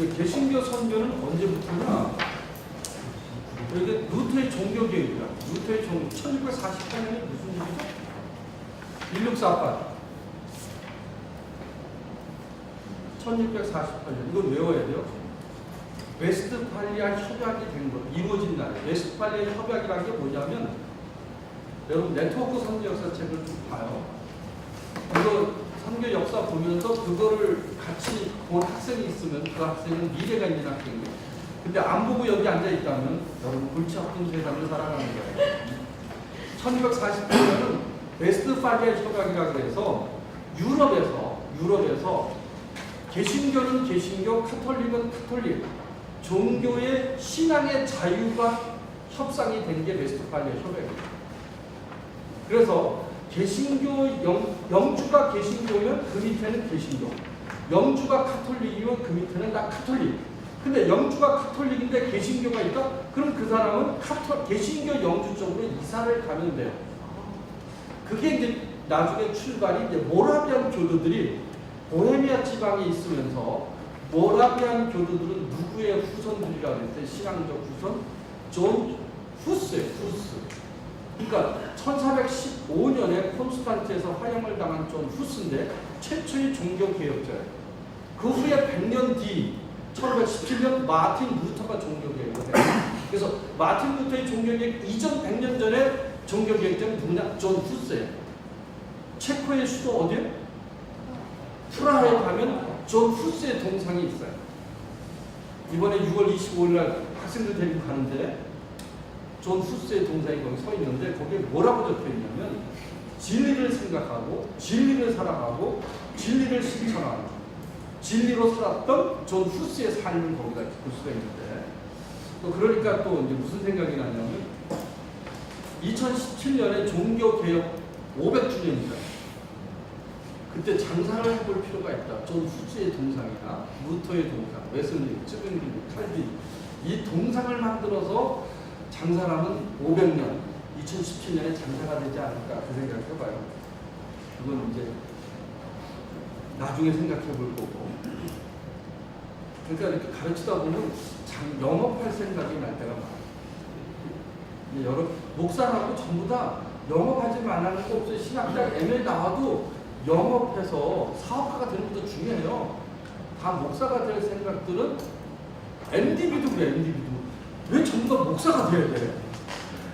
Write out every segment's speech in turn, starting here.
개신교 선교는 언제부터냐? 이게 루터의 종교개혁이야. 루터의 종교. 1648년에 무슨 일이죠? 1648. 1648년. 이걸 외워야 돼요. 웨스트팔리아 협약이 된 거, 이루어진 날. 웨스트팔리아 협약이라는 게 뭐냐면, 여러분 네트워크 선교 역사책을 좀 봐요. 이거 선교 역사 보면서 그거를 같이 본 학생이 있으면 그 학생은 미래가 있는 학생이에요. 근데 안 보고 여기 앉아 있다면 여러분 골치 아픈 세상을 살아가는 거예요. 1648년은 웨스트팔리아 협약이라 그래서 유럽에서 개신교는 개신교, 카톨릭은 카톨릭, 종교의 신앙의 자유가 협상이 된 게 웨스트팔리아 협약이에요. 그래서 개신교 영주가 개신교면 그 밑에는 개신교, 영주가 카톨릭이면 그 밑에는 다 카톨릭. 근데 영주가 카톨릭인데 개신교가 있다? 그럼 그 사람은 개신교 영주 쪽으로 이사를 가면 돼요. 그게 이제 나중에 출발이 이제 모라비안 교도들이 보헤미아 지방에 있으면서, 모라비안 교도들은 누구의 후손들이라고 했어요? 신앙적 후손? 존 후스예요. 후스. 그러니까 1415년에 콘스탄트에서 화형을 당한 존 후스인데 최초의 종교개혁자예요. 그 후에 100년 뒤 1517년 마틴 루터가 종교개혁을 해요. 그래서 마틴 루터의 종교개혁 이전 100년 전에 종교개혁자는 누구냐? 존 후스예요. 체코의 수도 어디예요? 프라하에 가면 존 후스의 동상이 있어요. 이번에 6월 25일 날 학생들 데리고 가는데 존 후스의 동상이 거기 서 있는데 거기에 뭐라고 적혀 있냐면 진리를 생각하고 진리를 살아가고 진리를 실천하는, 진리로 살았던 존 후스의 삶을 거기다 볼 수가 있는데, 또 그러니까 또 이제 무슨 생각이 나냐면 2017년에 종교개혁 500주년이잖아요. 그때 장사를 해볼 필요가 있다. 존 후스의 동상이나 루터의 동상, 웨슬리, 쯔빙리, 칼빈, 이 동상을 만들어서 장사라면 500년, 2017년에 장사가 되지 않을까 그 생각을 해봐요. 그건 이제 나중에 생각해 볼 거고. 그러니까 이렇게 가르치다 보면 영업할 생각이 날 때가 많아요. 여러 목사라고 전부 다 영업하지 말라는 거 없어요. 신학대학 MA 나와도 영업해서 사업가가 되는 것도 중요해요. 다 목사가 될 생각들은 MDB도 그래. MDB도 왜 전부 다 목사가 돼야 돼?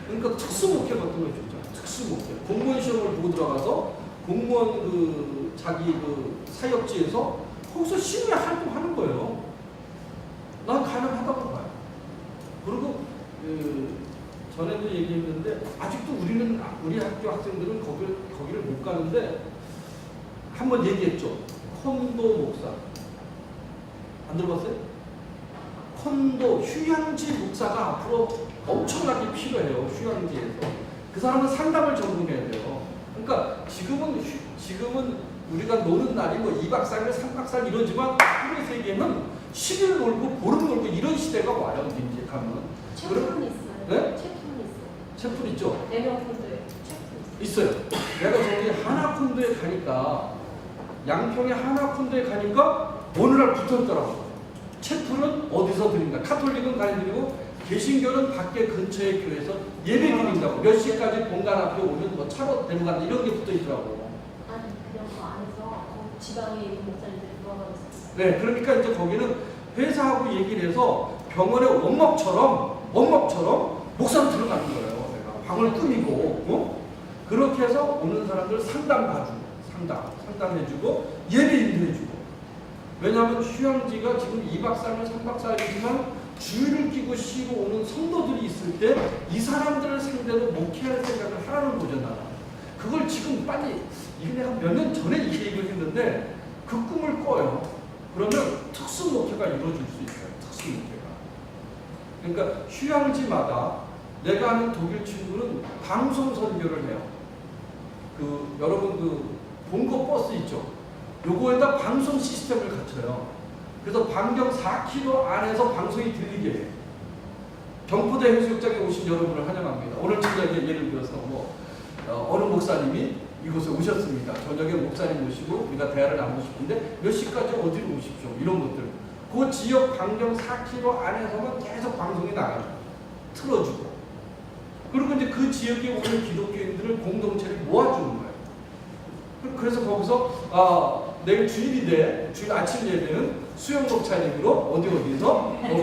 그러니까 특수목회 같은 걸 주죠. 특수목회. 공무원 시험을 보고 들어가서 공무원 그 자기 그 사역지에서 거기서 신뢰 활동하는 거예요. 난 가능하다고 봐요. 그리고 전에도 얘기했는데 아직도 우리 학교 학생들은 거기를 못 가는데 한번 얘기했죠. 콘도 목사. 안 들어봤어요? 콘도 휴양지 목사가 앞으로 엄청나게 필요해요. 휴양지에서 그 사람은 상담을 전공해야 돼요. 그러니까 지금은 우리가 노는 날이 뭐 2박 3일 3박 4일 이러지만 우리 세계는 10일 놀고 보름 놀고 이런 시대가 와요. 이제 가면 채플은 있어요. 네? 채플은 있어요. 채플 있죠? 내명 콘도에 채플 있어요. 내가 저기 하나콘도에 가니까, 양평의 하나콘도에 가니까 어느 날 붙었더라고요. 채플은 어디서 드린다. 카톨릭은 가야 드리고 개신교는 밖에 근처의 교회에서 예배 드린다고. 몇 시까지 본관 앞에 오면 뭐 차로 데리고 간다 이런 게 붙어 있더라고요. 아니 그냥 그 안에서 지방에 있는 목사님들이 모아가고 있어요. 네, 그러니까 이제 거기는 회사하고 얘기를 해서 병원의 원목처럼 목사로 들어가는 거예요. 내가 방을 꾸미고 그렇게 해서 오는 사람들 상담 봐주고 상담해주고 예배 인도해주고. 왜냐하면 휴양지가 지금 2박 3일 3박 4일이지만 주일을 끼고 쉬고 오는 성도들이 있을 때 이 사람들을 상대로 목회할 생각을 하라는 거잖아. 그걸 지금 빨리, 이게 내가 몇 년 전에 이 얘기를 했는데 그 꿈을 꿔요. 그러면 특수 목회가 이루어질 수 있어요. 특수 목회가. 그러니까 휴양지마다 내가 아는 독일 친구는 방송 선교를 해요. 여러분 본거 버스 있죠? 요거에다 방송 시스템을 갖춰요. 그래서 반경 4km 안에서 방송이 들리게 해요. 경포대 해수욕장에 오신 여러분을 환영합니다. 오늘 저녁에 예를 들어서 어느 목사님이 이곳에 오셨습니다. 저녁에 목사님 모시고 우리가 대화를 나누고 싶은데 몇 시까지 어디로 오십시오. 이런 것들. 그 지역 반경 4km 안에서만 계속 방송이 나가요. 틀어주고. 그리고 이제 그 지역에 오는 기독교인들을 공동체를 모아주는 거예요. 그래서 거기서 내일 주일인데 주일 아침 예배는 수영 목차림으로 어디서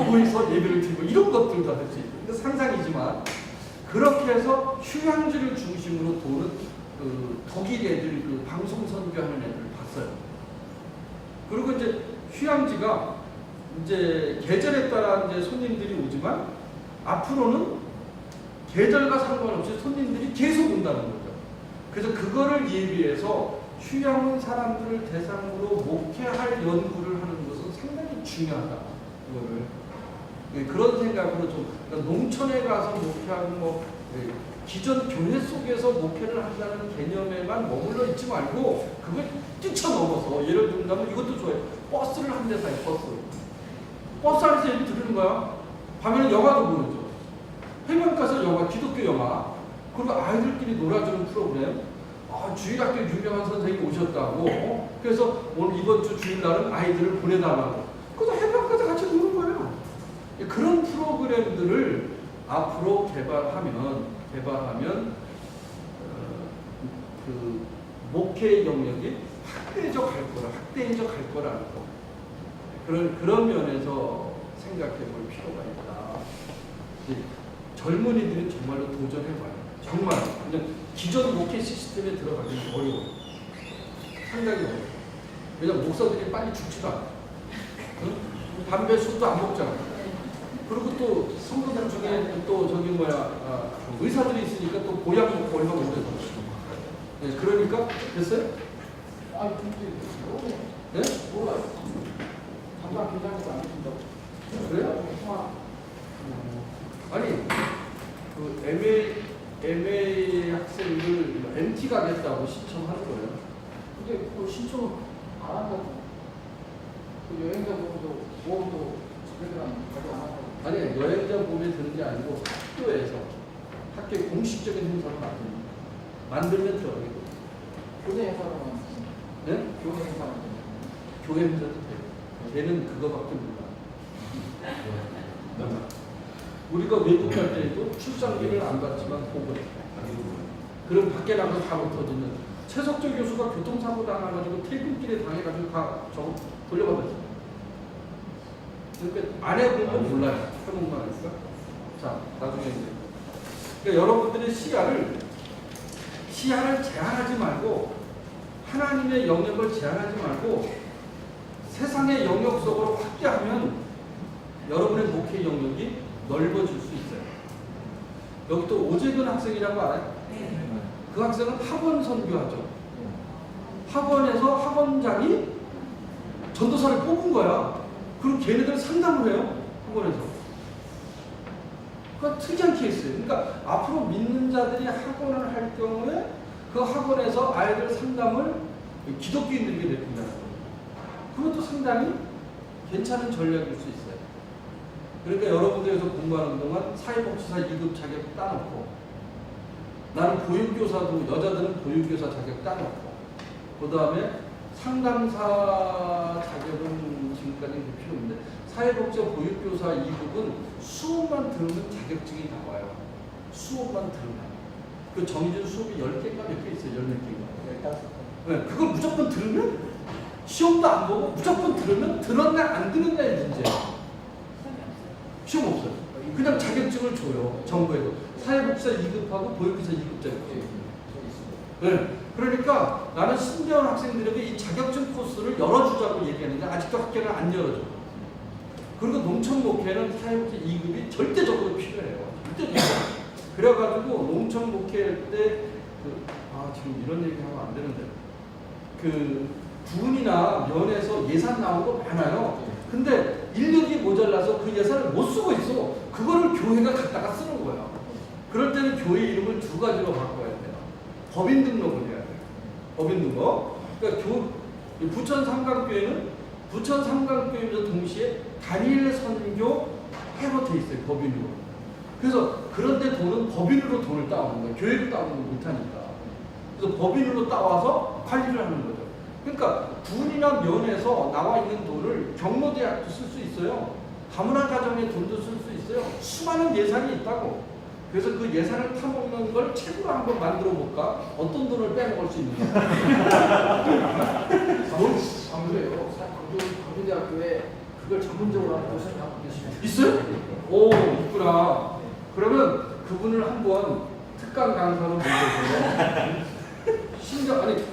모여서 예배를 드리고 이런 것들도 할 수 있고. 근데 상상이지만 그렇게 해서 휴양지를 중심으로 도는 그 독일 애들 그 방송 선교하는 애들을 봤어요. 그리고 이제 휴양지가 이제 계절에 따라 이제 손님들이 오지만 앞으로는 계절과 상관없이 손님들이 계속 온다는 거죠. 그래서 그거를 예비해서 휴양 온 사람들을 대상으로 목회할 연구를 하는 것은 상당히 중요하다. 이거를 그런 생각으로 좀 그러니까 농촌에 가서 목회하고 기존 교회 속에서 목회를 한다는 개념에만 머물러 있지 말고 그걸 뛰쳐넘어서 예를 들면 이것도 좋아요. 버스를 한 대 타요. 버스 안에서 얘기 들으는 거야. 밤에는 영화도 보여줘. 해변가에서 영화, 기독교 영화. 그리고 아이들끼리 놀아주는 프로그램. 주일학교 유명한 선생님이 오셨다고. 그래서 오늘 이번 주 주일날은 아이들을 보내달라고. 그래서 해변가에서 같이 노는 거예요. 그런 프로그램들을 앞으로 개발하면 그 목회의 영역이 확대해져 갈 거라는 거. 그런 면에서 생각해 볼 필요가 있다. 젊은이들은 정말로 도전해봐요. 정말 그냥 기존 목회 시스템에 들어가기 어려워요. 상당히 어려워요. 왜냐면 목사들이 빨리 죽지도 않아요. 응? 담배, 술도 안 먹잖아요. 그리고 또 성도들 중에 또 의사들이 있으니까 또 보약 먹고 얼마나 오래 살았어요. 네, 그러니까 됐어요? 근데 네? 몰라요. 담당 기자님도 안 계신다고. 그래요? 아니 그 MA 학생들 MT 가겠다고 신청하는 거예요. 근데 그 신청을 안 한다고. 그 여행자 보험도 지금이랑 관리 안 한다고. 아니 여행자 보험에 드는 게 아니고 학교의 공식적인 행사를 만들면 들어가겠고. 교내 행사로만. 네? 교내 행사만. 교회 행사도 돼요. 걔는 그거밖에 몰라. 우리가 외국 갈 때에도 출장비를 안 받지만 보고 그럼 밖에 나가서 다 못 터지는 최석조 교수가 교통사고 당해가지고 퇴근길에 당해가지고 다 저거 돌려받았어요. 그러니까 안 해본 건 몰라요. 해본 거 아니까. 자, 나중에 이제 그러니까 여러분들의 시야를 제한하지 말고 하나님의 영역을 제한하지 말고 세상의 영역 속으로 확대하면 여러분의 목회 영역이 넓어질 수 있어요. 여기 또 오재근 학생이라고 알아요? 네. 그 학생은 학원 선교하죠. 학원에서 학원장이 전도사를 뽑은 거야. 그리고 걔네들 상담을 해요. 학원에서. 그러니까 특이한 케이스예요. 그러니까 앞으로 믿는 자들이 학원을 할 경우에 그 학원에서 아이들 상담을 기독교인들에게 내린다는 거예요. 그것도 상당히 괜찮은 전략일 수 있어요. 그러니까 여러분들에서 공부하는 동안 사회복지사 2급 자격 따놓고 나는 보육교사도 여자들은 보육교사 자격 따놓고 그 다음에 상담사 자격은 지금까지는 필요 없는데 사회복지사 보육교사 2급은 수업만 들으면 자격증이 나와요. 수업만 들으면. 그 정해진 수업이 10개인가 몇 개 있어요. 10몇 개인가. 네, 그걸 무조건 들으면 시험도 안 보고 무조건 들으면 들었냐 안 들었냐의 문제예요. 시험 없어요. 그냥 자격증을 줘요. 정부에도. 사회복지사 2급하고 보육교사 2급 자격증. 네. 그러니까 나는 신대원 학생들에게 이 자격증 코스를 열어주자고 얘기하는데 아직도 학교는 안 열어줘. 그리고 농촌 목회는 사회복지 2급이 절대적으로 필요해요. 절대적으로. 그래가지고 농촌 목회할 때 지금 이런 얘기하면 안 되는데 군이나 면에서 예산 나온 거 많아요. 근데 인력이 모자라서 그 예산을 못 쓰고 있어. 그거를 교회가 갖다가 쓰는 거야. 그럴 때는 교회 이름을 2가지로 바꿔야 돼요. 법인 등록을 해야 돼요. 법인 등록. 그러니까 부천 삼강교회는 부천 삼강교회에서 동시에 단일 선교 회로 돼 있어요. 법인으로. 그래서 그런데 법인으로 돈을 따오는 거예요. 교회로 따오는 걸 못하니까. 그래서 법인으로 따와서 관리를 하는 거죠. 그러니까 군이나 면에서 나와 있는 돈을 경로대학도 쓸 수 있어요. 다문화 가정의 돈도 쓸 수 있어요. 수많은 예산이 있다고. 그래서 그 예산을 타먹는 걸 책으로 한번 만들어 볼까? 어떤 돈을 빼먹을 수 있는가? 안 그래요. 광주대학교에 그걸 전문적으로 하는 교수님 한 분 계시면 있어요? 오, 있구나. 그러면 그분을 한번 특강 강사로 모셔서 심지어 아니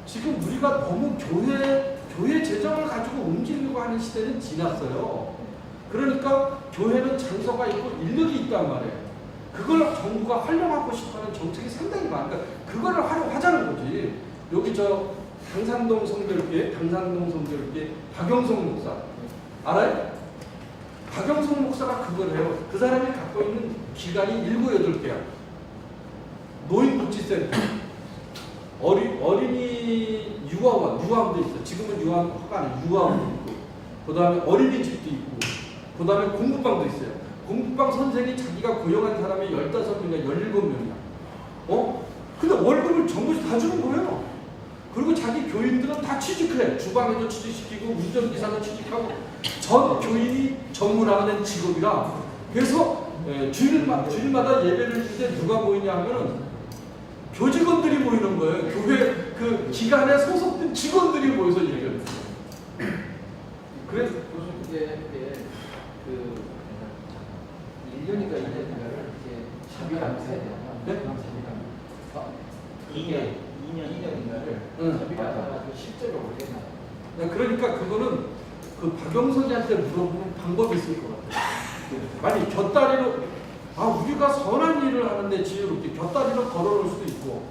지금 우리가 너무 교회 재정을 가지고 움직이려고 하는 시대는 지났어요. 그러니까 교회는 장소가 있고 인력이 있단 말이에요. 그걸 정부가 활용하고 싶어하는 정책이 상당히 많으니까 그거를 활용하자는 거지. 여기 저 당산동 성결교회 박영성 목사 알아요? 박영성 목사가 그걸 해요. 그 사람이 갖고 있는 기관이 7, 8개야. 노인복지센터, 어린이 유아원도 있어. 지금은 유아원 허가 안 해. 유아원도 있고, 그 다음에 어린이집도 있고, 그 다음에 공부방도 있어요. 공부방 선생이 자기가 고용한 사람이 15명이나 17명이야. 근데 월급을 정부에서 다 주는 거예요. 그리고 자기 교인들은 다 취직해. 주방에도 취직시키고, 운전기사도 취직하고, 전 교인이 전문화된 직업이라. 그래서 주일마다 예배를 줄 때 누가 모이냐 하면은 교직원들이 모이는 거예요. 교회 그 기관에 소속된 직원들이 모여서 얘기를 했어요. 그래서 교수님 이제 그 1년인가 2년인가를 이렇게 자비랑 해야 되나? 네? 2년인가를 자비랑 해가지고 실제로 올렸나? 그러니까 그거는 그 박영석이한테 물어보면 방법이 있을 것 같아요. 만약 곁다리로 우리가 선한 일을 하는데 지혜롭게 곁다리로 걸어놓을 수도 있고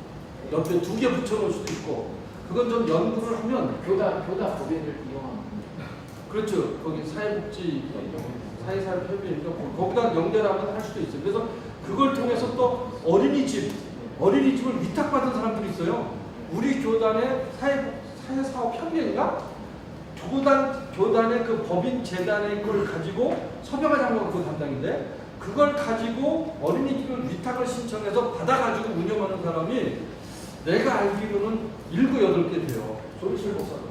옆에 2개 붙여놓을 수도 있고 그건 좀 연구를 하면 교단 법인을 이용하는 그렇죠. 거기 사회복지 사회사회협의회니까 거기다 연결하면 할 수도 있어요. 그래서 그걸 통해서 또 어린이집을 위탁받은 사람들이 있어요. 우리 교단의 사회사업협의회인가? 교단의 그 법인 재단의 걸 가지고 서병아 장로가 그 담당인데 그걸 가지고 어린이집을 위탁을 신청해서 받아가지고 운영하는 사람이 내가 알기로는 7, 8개 돼요. 조리실 목사도.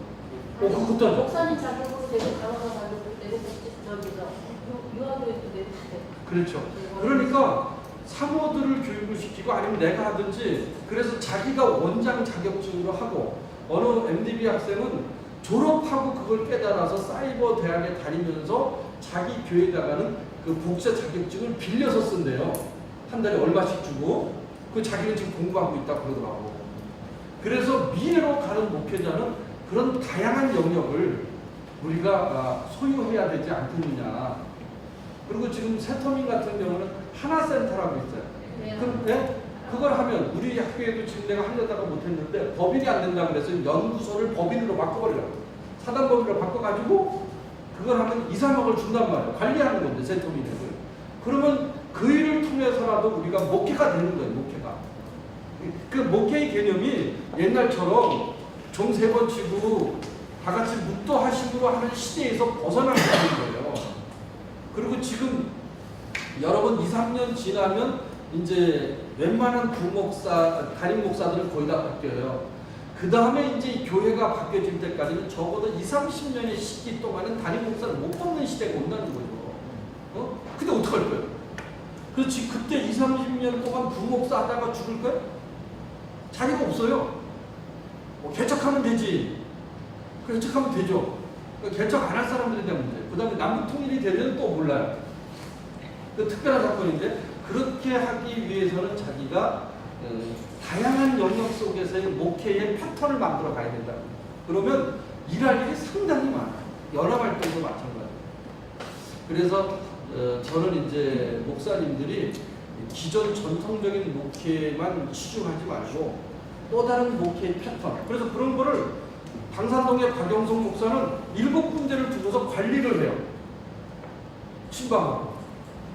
그것도 하죠. 목사님 자격으로 되고 강화가 자격으로 되고 저기서 유아교육도 되고 그렇죠. 그러니까 사모들을 교육을 시키고 아니면 내가 하든지 그래서 자기가 원장 자격증으로 하고 어느 MDB 학생은 졸업하고 그걸 깨달아서 사이버 대학에 다니면서 자기 교회에다가는 그 복사 자격증을 빌려서 쓴대요. 한 달에 얼마씩 주고 그 자기는 지금 공부하고 있다고 그러더라고. 그래서 미래로 가는 목회자는 그런 다양한 영역을 우리가 소유해야 되지 않겠느냐. 그리고 지금 세터민 같은 경우는 하나센터라고 있어요. 근데 그걸 하면 우리 학교에도 지금 내가 하려다가 못했는데 법인이 안 된다고 그래서 연구소를 법인으로 바꿔버리라고. 사단법인으로 바꿔가지고 그걸 하면 2, 3억을 준단 말이에요. 관리하는 건데 세터민을. 그러면 그 일을 통해서라도 우리가 목회가 되는 거예요. 목회가. 그 목회의 개념이 옛날처럼 종 3번 치고 다 같이 묵도하심으로 하는 시대에서 벗어나는 거예요. 그리고 지금 여러분 2, 3년 지나면 이제 웬만한 담임 목사들은 거의 다 바뀌어요. 그 다음에 이제 교회가 바뀌어질 때까지는 적어도 2, 30년의 시기 동안은 담임 목사를 못 뽑는 시대가 온다는 거죠. 근데 어떡할 거예요? 그렇지, 그때 2, 30년 동안 부목사 하다가 죽을 거예요? 자리가 없어요. 개척하면 되지. 개척하면 되죠. 개척 안 할 사람들에 대한 문제. 그 다음에 남북 통일이 되면 또 몰라요. 그 특별한 사건인데 그렇게 하기 위해서는 자기가 다양한 영역 속에서의 목회의 패턴을 만들어 가야 된다. 그러면 일할 일이 상당히 많아요. 연합활동도 마찬가지예요. 그래서 저는 이제 목사님들이 기존 전통적인 목회만 치중하지 말고 또 다른 목회의 패턴. 그래서 그런 거를 당산동의 박영성 목사는 7군데를 두고서 관리를 해요. 신방하고.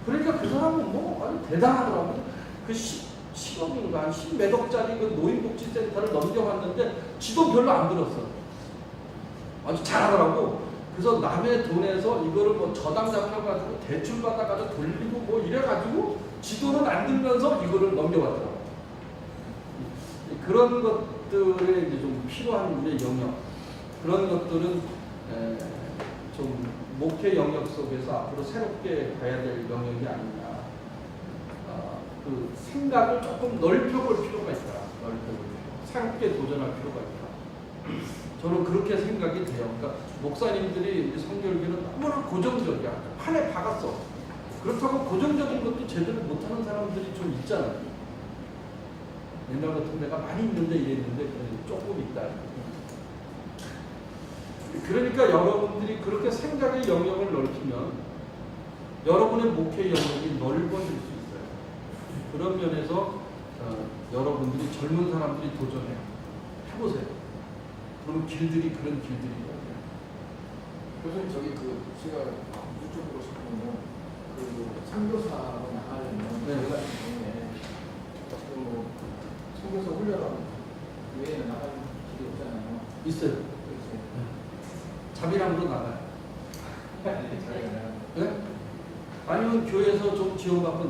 그러니까 그 사람은 뭐 아주 대단하더라고요. 그 10억인가 10몇억짜리 그 노인복지센터를 넘겨갔는데 지도 별로 안 들었어. 아주 잘하더라고. 그래서 남의 돈에서 이거를 뭐 저당 잡혀가지고 대출 받아가지고 돌리고 뭐 이래가지고 지도는 안 들면서 이거를 넘겨갔더라고. 그런 것들에 이제 좀 필요한 우리의 영역. 그런 것들은 좀 목회 영역 속에서 앞으로 새롭게 가야 될 영역이 아니냐. 그 생각을 조금 넓혀볼 필요가 있다. 새롭게 도전할 필요가 있다. 저는 그렇게 생각이 돼요. 그러니까 목사님들이 우리 성결교는 너무나 고정적이야. 판에 박았어. 그렇다고 고정적인 것도 제대로 못하는 사람들이 좀 있잖아요. 옛날 같은 데가 많이 있는데 이랬는데 조금 있다. 그러니까 여러분들이 그렇게 생각의 영역을 넓히면 여러분의 목회 영역이 넓어질 수 있어요. 그런 면에서 여러분들이 젊은 사람들이 도전해요. 해보세요. 그럼 길들이 그런 길들이거든요. 교수님 저기 제가 유튜브로 보면 선교사로 나가려면 네. 저희 같은 경우에 선교사 훈련하는 외에는 나가는 길이 없잖아요. 있어요. 자비랑으로 나가요. 네? 아니면 교회에서 좀 지원받고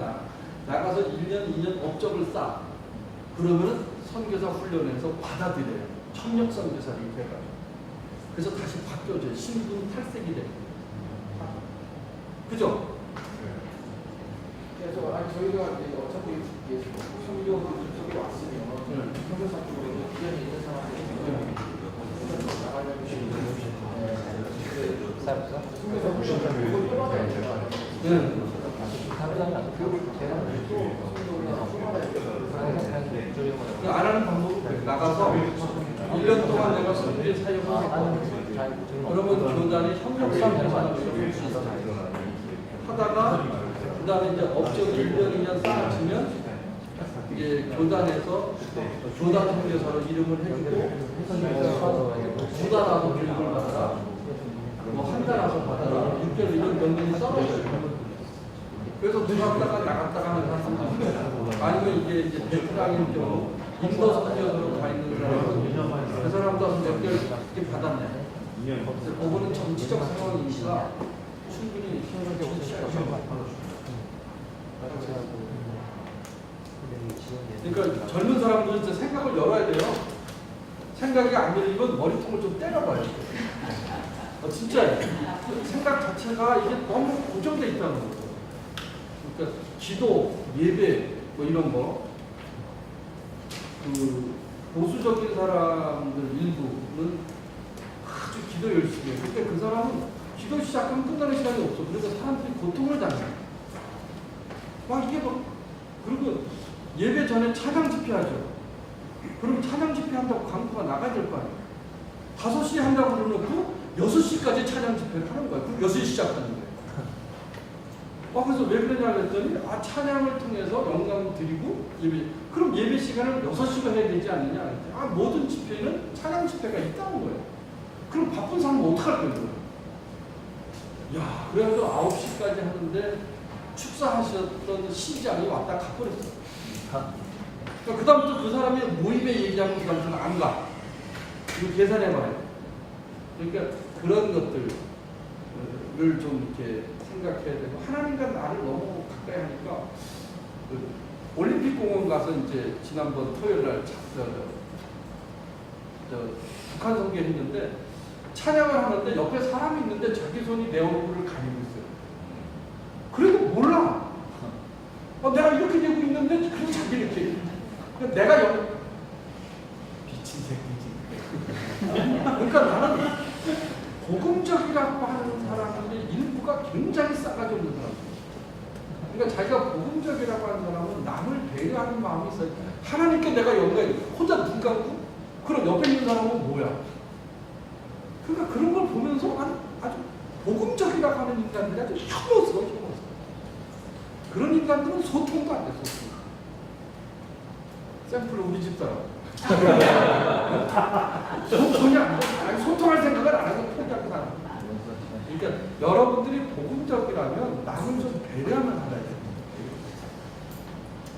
나가서 1년, 2년 업적을 쌓아. 그러면은 선교사 훈련에서 받아들여요. 청력 선교사를 돼가지고. 그래서 다시 바뀌어져요. 신분 탈색이 돼요. 그죠? 그래서 저희가 이제 어차피 선교 쪽에 왔으면 선교사 쪽으로 기회이 있는 사람들이 나가려면 안 하는 방법은 나가서 1년 동안 내가 선교의 사역을 하고 그러면 교단의 협력성 개선을 할 수 있어요. 하다가 그 다음에 이제 업적 1년, 2년 쌓아지면 이게 교단에서 교단 선교사로 이름을 해주고 2달 와서 교육을 받아라. 뭐 한 달 와서 받아라. 6개월 이런 명령이 써놓으셔요. 그래서 들어갔다가 나갔다가 하는 사람들 아니면 이제 베트남인 경우 인도 선교사로 가 있는 사람은 그 사람도 몇 개월 이렇게 받았네. 그거는 정치적 상황이니까 충분히 그러니까 젊은 사람들은 진짜 생각을 열어야 돼요. 생각이 안 열리면 머리통을 좀 때려봐요. 진짜 생각 자체가 이게 너무 고정돼 있다는 거죠. 그러니까 기도, 예배 뭐 이런 거, 그 보수적인 사람들 일부는 아주 기도 열심히 해요. 근데 그 사람은 기도 시작하면 끝나는 시간이 없어. 그래서 사람들이 고통을 당해요. 막 이게 뭐 그리고 예배 전에 찬양 집회하죠. 그럼 찬양 집회한다고 광고가 나가야 될 거 아니에요. 5시에 한다고 그러놓고 6시까지 찬양 집회를 하는 거예요. 그럼 6시 시작하는 거예요. 그래서 왜 그러냐 그랬더니 찬양을 통해서 영광을 드리고 예배. 그럼 예배 시간을 6시가 해야 되지 않느냐. 모든 집회는 찬양 집회가 있다는 거예요. 그럼 바쁜 사람은 어떡할 거예요? 야, 그래서 9시까지 하는데 축사하셨던 시장이 왔다 가버렸어요. 그러니까 그다음부터 그 사람이 모임에 얘기하면 그다음부터는 안 가. 이거 계산해봐요. 그러니까 그런 것들을 좀 이렇게 생각해야 되고 하나님과 나를 너무 가까이 하니까 올림픽 공원 가서 이제 지난번 토요일 날 북한 선교했는데 찬양을 하는데 옆에 사람이 있는데 자기 손이 내 얼굴을 가리고 있어요. 그래도 몰라. 내가 이렇게 되고 있는데 그래도 자기 이렇게. 내가 미친 새끼지. 그러니까 나는 복음적이라고 하는 사람들의 일부가 굉장히 싸가지 없는 사람들. 그러니까 자기가 복음적이라고 하는 사람은 남을 배려하는 마음이 있어요. 하나님께 내가 영광이 혼자 눈 감고 그럼 옆에 있는 사람은 뭐야? 그러니까 그런 걸 보면서 아주 복음적이라고 하는 인간들이 아주 혐오스러워. 그런 인간들은 소통도 안 돼, 소통. 샘플 우리 집사람. 소통이 안 돼. 소통할 생각을 안 하고 포기하고 사는. 그러니까 여러분들이 복음적이라면 남을 좀 배려하면 하나야 돼요.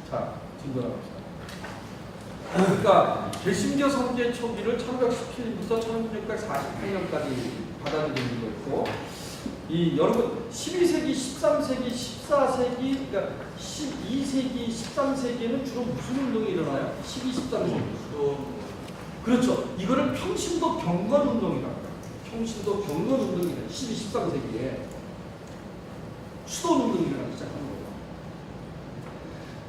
자, 진도나갑시다. 그러니까 개신교 성제 초기를 1117부터 1648년까지 받아들이는 거 있고, 여러분 12세기, 13세기, 14세기, 그러니까 12세기, 13세기에는 주로 무슨 운동이 일어나요? 12, 13세기. 그렇죠. 이거를 평신도 경건 운동이라고 해요. 평신도 경건운동이 12, 13세기에 수도운동이 일어나기 시작한 거예요.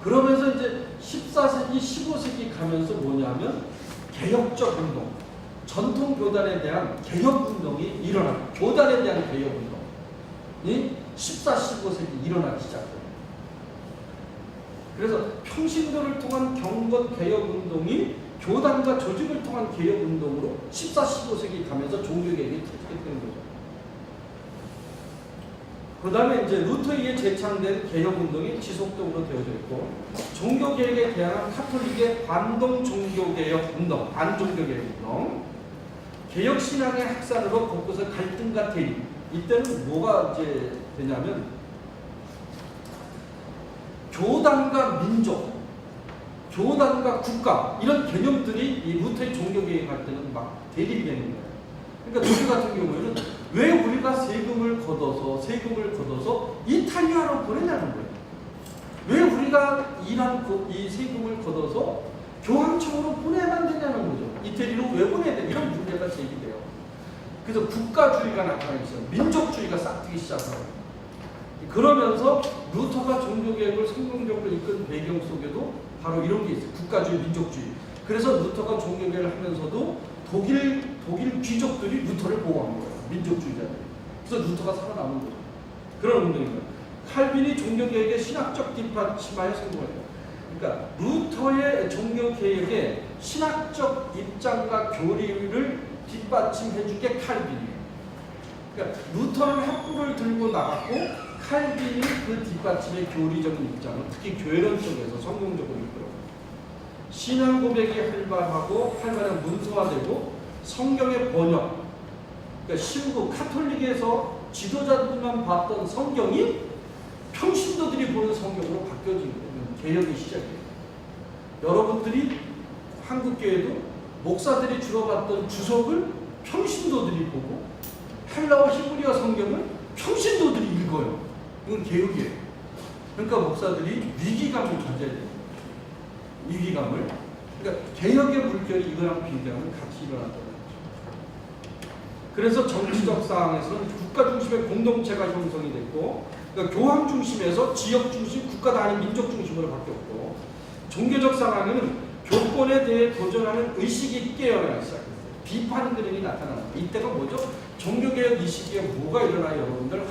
그러면서 이제 14세기, 15세기 가면서 뭐냐면 개혁적 운동, 전통 교단에 대한 개혁 운동이 일어나고 교단에 대한 개혁 운동이 14, 15세기 일어나기 시작해요. 그래서 평신도를 통한 경건 개혁 운동이 교단과 조직을 통한 개혁 운동으로 14, 15세기 가면서 종교개혁이 터지게 되는 거죠. 그 다음에 이제 루터에 의해 재창된 개혁운동이 지속적으로 되어져 있고, 종교개혁에 대한 카톨릭의 반동 종교개혁운동, 반종교개혁운동, 개혁신앙의 확산으로 곳곳에 갈등과 대립. 이때는 뭐가 이제 되냐면, 교단과 민족, 교단과 국가, 이런 개념들이 이 루터의 종교개혁할 때는 막 대립이 되는 거예요. 그러니까 루터 같은 경우에는 왜 우리가 세금을 걷어서 이탈리아로 보내냐는 거예요. 왜 우리가 이 세금을 걷어서 교황청으로 보내야만 되냐는 거죠. 이태리로 왜 보내야 돼? 이런 문제가 제기돼요. 그래서 국가주의가 나타나기 시작해요. 민족주의가 싹트기 시작해요. 그러면서 루터가 종교개혁을 성공적으로 이끈 배경 속에도 바로 이런 게 있어요. 국가주의, 민족주의. 그래서 루터가 종교개혁을 하면서도 독일 귀족들이 루터를 보호한 거예요. 민족주의자들. 그래서 루터가 살아남은 거죠. 그런 운동입니다. 칼빈이 종교개혁의 신학적 뒷받침하에 성공했다. 그러니까 루터의 종교개혁의 신학적 입장과 교리를 뒷받침해준 게 칼빈이에요. 그러니까 루터는 학부를 들고 나갔고 칼빈이 그 뒷받침의 교리적인 입장을 특히 교회론 쪽에서 성공적으로 이끌어요. 신앙 고백이 활발한 문서화되고 성경의 번역, 그러니까 신부 카톨릭에서 지도자들만 봤던 성경이 평신도들이 보는 성경으로 바뀌어지는 개혁의 시작이에요. 여러분들이 한국교회도 목사들이 주로 봤던 주석을 평신도들이 보고 헬라어 히브리어 성경을 평신도들이 읽어요. 이건 개혁이에요. 그러니까 목사들이 위기감을 가져야 돼요. 위기감을. 그러니까 개혁의 물결이 이거랑 비교하면 같이 일어났다는 거죠. 그래서 정치적 상황에서는 국가 중심의 공동체가 형성이 됐고, 그러니까 교황 중심에서 지역 중심, 국가 단위 민족 중심으로 바뀌었고, 종교적 상황에는 교권에 대해 도전하는 의식이 깨어나기 시작했어요. 비판 그림이 나타납니다. 이때가 뭐죠? 종교개혁 이 시기에 뭐가 일어나요, 여러분들?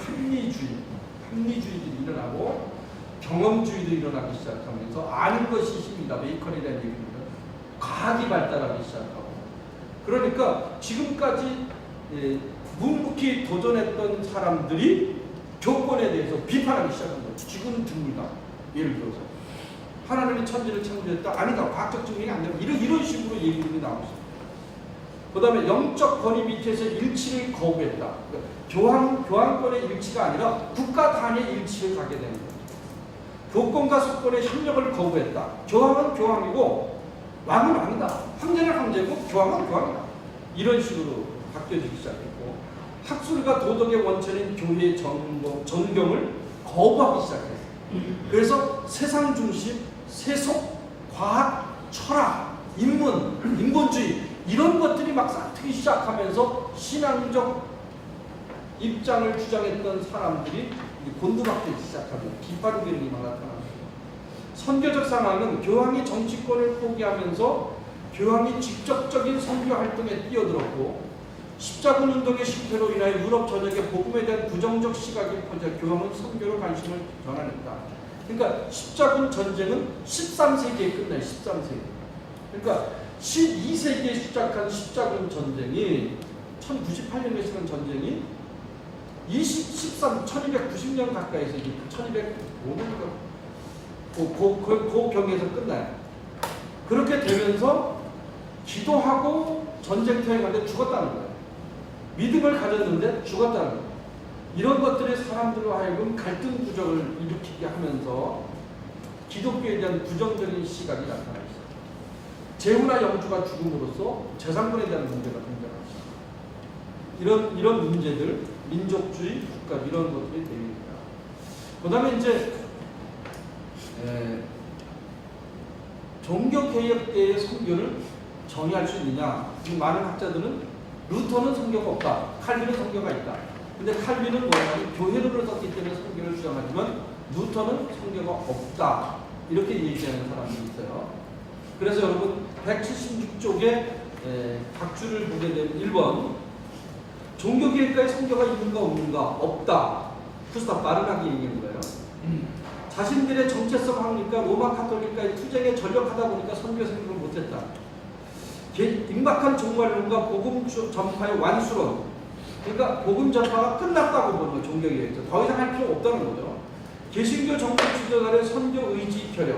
합리주의들이 일어나고 경험주의도 일어나기 시작하면서 아는 것이 힘이다. 베이컨에 대한 얘기입니다. 과학이 발달하기 시작하고, 그러니까 지금까지 묵묵히 도전했던 사람들이 교권에 대해서 비판하기 시작한 거예요. 지금은 드물다. 예를 들어서 하나님이 천지를 창조했다. 아니다. 과학적 증명이 안 된다. 이런 식으로 얘기들이 나오고 있어요. 그 다음에 영적 권위 밑에서 일치를 거부했다. 그러니까 교황권의 일치가 아니라 국가 단위의 일치를 가게 되는 거예요. 교권과 속권의 협력을 거부했다. 교황은 교황이고 왕은 왕이다. 황제는 황제고 교황은 교황이다. 이런 식으로 바뀌어지기 시작했고, 학술과 도덕의 원천인 교회의 전경을 거부하기 시작했어요. 그래서 세상 중심, 세속, 과학, 철학, 인본주의 이런 것들이 막 싹트기 시작하면서 신앙적 입장을 주장했던 사람들이 곤두박질기 시작하고 비판 기능이 막 나타납니다. 선교적 상황은 교황이 정치권을 포기하면서 교황이 직접적인 선교 활동에 뛰어들었고, 십자군 운동의 실패로 인하여 유럽 전역에 복음에 대한 부정적 시각이 퍼져 교황은 선교로 관심을 전환했다. 그러니까 십자군 전쟁은 13세기에 끝나요. 13세기. 그러니까 12세기에 시작한 십자군 전쟁이 1098년에 시작한 전쟁이 1290년 가까이서 이제 1205년인가 그 경에서 끝나요. 그렇게 되면서 기도하고 전쟁터에 갔는데 죽었다는 거예요. 믿음을 가졌는데 죽었다는 거예요. 이런 것들이 사람들로 하여금 갈등 구조를 일으키게 하면서 기독교에 대한 부정적인 시각이 나타나기 시작합니다. 제후나 영주가 죽음으로써 재산권에 대한 문제가 등장하기 시작합니다. 이런 문제들, 민족주의, 국가 이런 것들이 됩니다. 그 다음에 이제 종교개혁 때의 선교를 정의할 수 있느냐? 많은 학자들은 루터는 성교가 없다. 칼빈은 성교가 있다. 근데 칼빈은 뭐냐면 교회론을 썼기 때문에 성교를 주장하지만 루터는 성교가 없다. 이렇게 얘기하는 사람이 있어요. 그래서 여러분 176쪽에 각주를 보게 되면 1번 종교계획가에 성교가 있는가 없는가? 없다. 구스타 바르나기 얘기하는 거예요. 자신들의 정체성 합니까? 로마 카톨릭과의 투쟁에 전력하다 보니까 선교 생각을 못했다. 임박한 종말론과 복음 전파의 완수론. 그러니까 복음 전파가 끝났다고 보는 거 종교계획자. 더 이상 할 필요 없다는 거죠. 개신교 정부 지도자의 선교 의지 결여.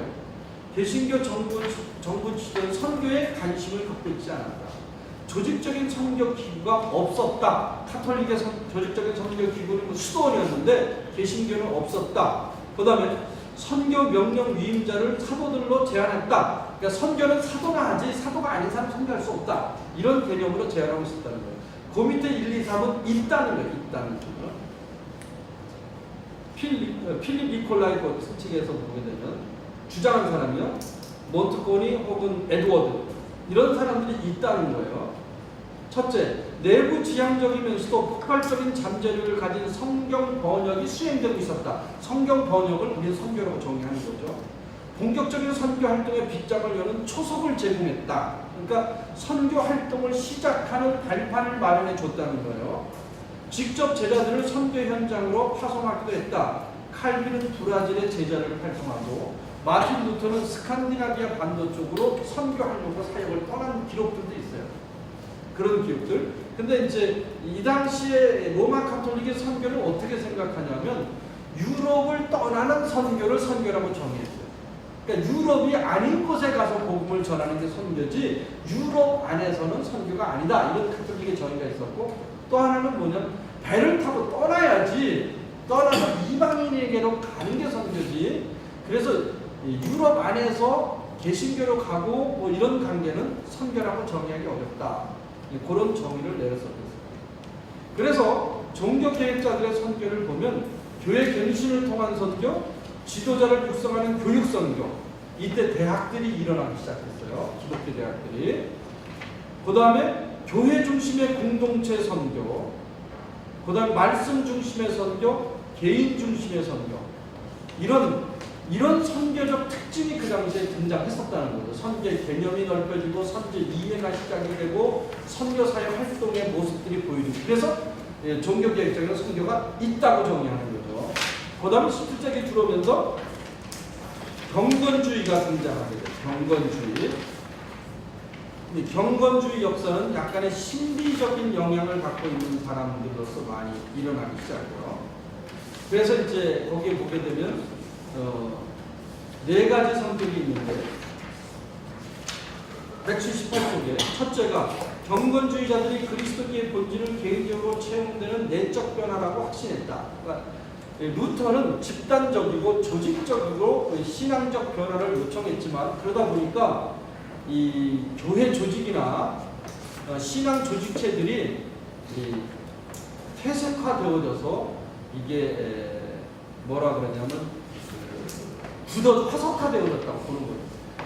개신교 정부 지도자는 선교에 관심을 갖고 있지 않았다. 조직적인 선교 기구가 없었다. 카톨릭의 조직적인 선교 기구는 수도원이었는데 개신교는 없었다. 그 다음에 선교 명령 위임자를 사도들로 제한했다. 그러니까 선교는 사도가 하지 사도가 아닌 사람 선교할 수 없다. 이런 개념으로 제한하고 있었다는 거예요. 그 밑에 1, 2, 3은 있다는 거예요. 있다는 거죠. 필립 니콜라이 측에서 보게 되면 주장한 사람이요. 몬트코니 혹은 에드워드 이런 사람들이 있다는 거예요. 첫째, 내부 지향적이면서도 폭발적인 잠재력을 가진 성경 번역이 수행되고 있었다. 성경 번역을 우리는 선교라고 정의하는 거죠. 본격적인 선교 활동에 빗장을 여는 초석을 제공했다. 그러니까 선교 활동을 시작하는 발판을 마련해 줬다는 거예요. 직접 제자들을 선교 현장으로 파송하기도 했다. 칼빈은 브라질의 제자를 활동하고 마틴 루터는 스칸디나비아 반도 쪽으로 선교 활동과 사역을 떠난 기록들도 있어요. 그런 기록들. 근데 이제 이 당시에 로마 카톨릭의 선교를 어떻게 생각하냐면 유럽을 떠나는 선교를 선교라고 정의했어요. 그러니까 유럽이 아닌 곳에 가서 복음을 전하는 게 선교지 유럽 안에서는 선교가 아니다. 이런 카톨릭의 정의가 있었고 또 하나는 뭐냐면 배를 타고 떠나야지 떠나서 이방인에게로 가는 게 선교지. 그래서 유럽 안에서 개신교로 가고 뭐 이런 관계는 선교라고 정의하기 어렵다. 그런 정의를 내렸었습니다. 그래서 종교계획자들의 선교를 보면 교회 갱신을 통한 선교, 지도자를 육성하는 교육 선교, 이때 대학들이 일어나기 시작했어요. 기독교 대학들이. 그 다음에 교회 중심의 공동체 선교, 그 다음에 말씀 중심의 선교, 개인 중심의 선교, 이런 선교적 특징이 그 당시에 등장했었다는 거죠. 선교의 개념이 넓혀지고 선교 이해가 시작이 되고 선교사의 활동의 모습들이 보이는. 그래서 종교계획적인 선교가 있다고 정의하는 거죠. 그 다음에 17세기 들어오면서 경건주의가 등장하게 돼요. 경건주의. 경건주의 역사는 약간의 신비적인 영향을 갖고 있는 사람들로서 많이 일어나기 시작해요. 그래서 이제 거기에 보게 되면 네 가지 성격이 있는데 178쪽에 첫째가 경건주의자들이 그리스도교의 본질을 개인적으로 채용되는 내적 변화라고 확신했다. 그러니까 루터는 집단적이고 조직적으로 신앙적 변화를 요청했지만 그러다 보니까 이 교회 조직이나 신앙 조직체들이 퇴색화되어져서 이게 뭐라 그러냐면 화석화되어졌다고 보는 거예요.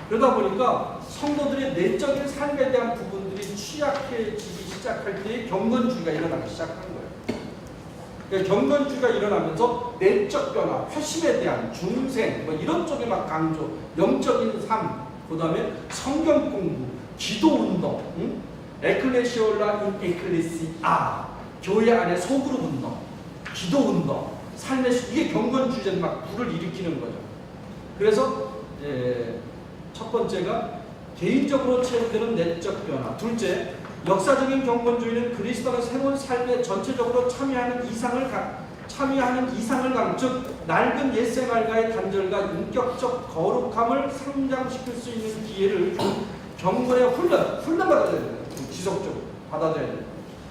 그러다 보니까 성도들의 내적인 삶에 대한 부분들이 취약해지기 시작할 때 경건주의가 일어나기 시작하는 거예요. 그러니까 경건주의가 일어나면서 내적 변화, 회심에 대한 중생, 뭐 이런 쪽에 막 강조, 영적인 삶, 그 다음에 성경 공부, 기도 운동, 에클레시올라 인 에클레시아, 교회 안에 소그룹 운동, 기도 운동, 삶의 이게 경건주의자는 막 불을 일으키는 거죠. 그래서 첫 번째가 개인적으로 체험되는 내적 변화. 둘째, 역사적인 경건주의는 그리스도의 새로운 삶에 전체적으로 참여하는 이상을 즉 낡은 옛생활과의 단절과 인격적 거룩함을 성장시킬 수 있는 기회를 경건의 훈련받아야 돼요. 지속적으로 받아줘야 돼요.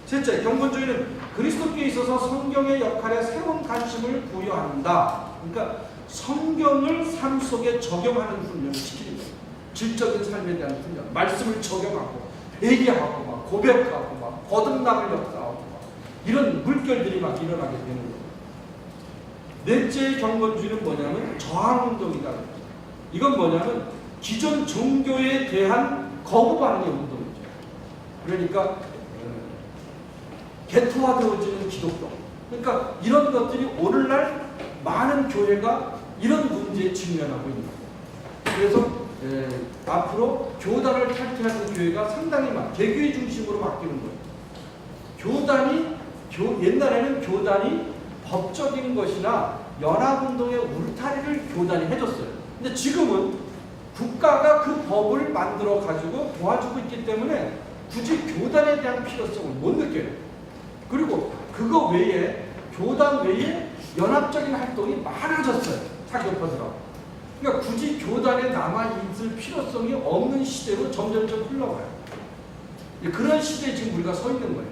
셋째, 경건주의는 그리스도께 있어서 성경의 역할에 새로운 관심을 부여한다. 그러니까 성경을 삶 속에 적용하는 훈련을 시키는 거예요. 질적인 삶에 대한 훈련, 말씀을 적용하고 회개하고 막 고백하고 막 거듭남을 역사하고 막 이런 물결들이 막 일어나게 되는 거예요. 넷째 경건주의는 뭐냐면 저항운동이다. 이건 뭐냐면 기존 종교에 대한 거부 반응의 운동이죠. 그러니까 개토화되어지는 기독교. 그러니까 이런 것들이 오늘날 많은 교회가 이런 문제에 직면하고 있는 거예요. 그래서 앞으로 교단을 탈퇴하는 교회가 상당히 개교회 중심으로 바뀌는 거예요. 옛날에는 교단이 법적인 것이나 연합운동의 울타리를 교단이 해줬어요. 근데 지금은 국가가 그 법을 만들어 가지고 도와주고 있기 때문에 굳이 교단에 대한 필요성을 못 느껴요. 그리고 그거 외에 교단 외에 연합적인 활동이 많아졌어요. 사교파들하고. 그러니까 굳이 교단에 남아있을 필요성이 없는 시대로 점점점 흘러가요. 그런 시대에 지금 우리가 서 있는 거예요.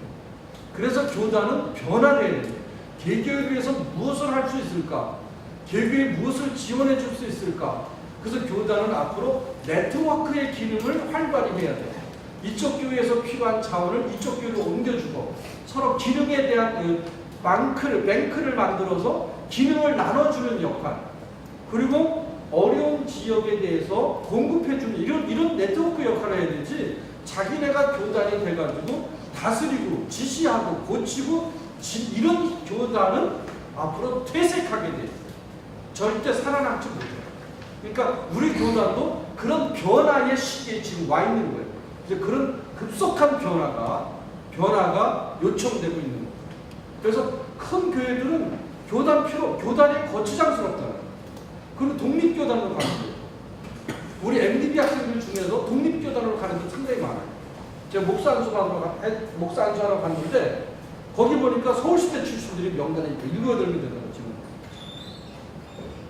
그래서 교단은 변화돼야 돼요. 개교에 비해서 무엇을 할 수 있을까? 개교에 무엇을 지원해 줄 수 있을까? 그래서 교단은 앞으로 네트워크의 기능을 활발히 해야 돼요. 이쪽 교회에서 필요한 자원을 이쪽 교회로 옮겨주고 서로 기능에 대한 뱅크를 만들어서 기능을 나눠주는 역할, 그리고 어려운 지역에 대해서 공급해주는 이런 네트워크 역할을 해야 되지, 자기네가 교단이 돼가지고 다스리고 지시하고 고치고 이런 교단은 앞으로 퇴색하게 돼 있어요. 절대 살아남지 못해요. 그러니까 우리 교단도 그런 변화의 시기에 지금 와 있는 거예요. 이제 그런 급속한 변화가 요청되고 있는 거예요. 그래서 큰 교회들은 교단이 거추장스럽다. 그리고 독립교단으로 가는 거예요. 우리 MDB 학생들 중에서 독립교단으로 가는 게 상당히 많아요. 제가 목사 안수하러 갔는데 거기 보니까 서울시대 출신들이 명단에 있고 7-8명 되더라고요, 지금.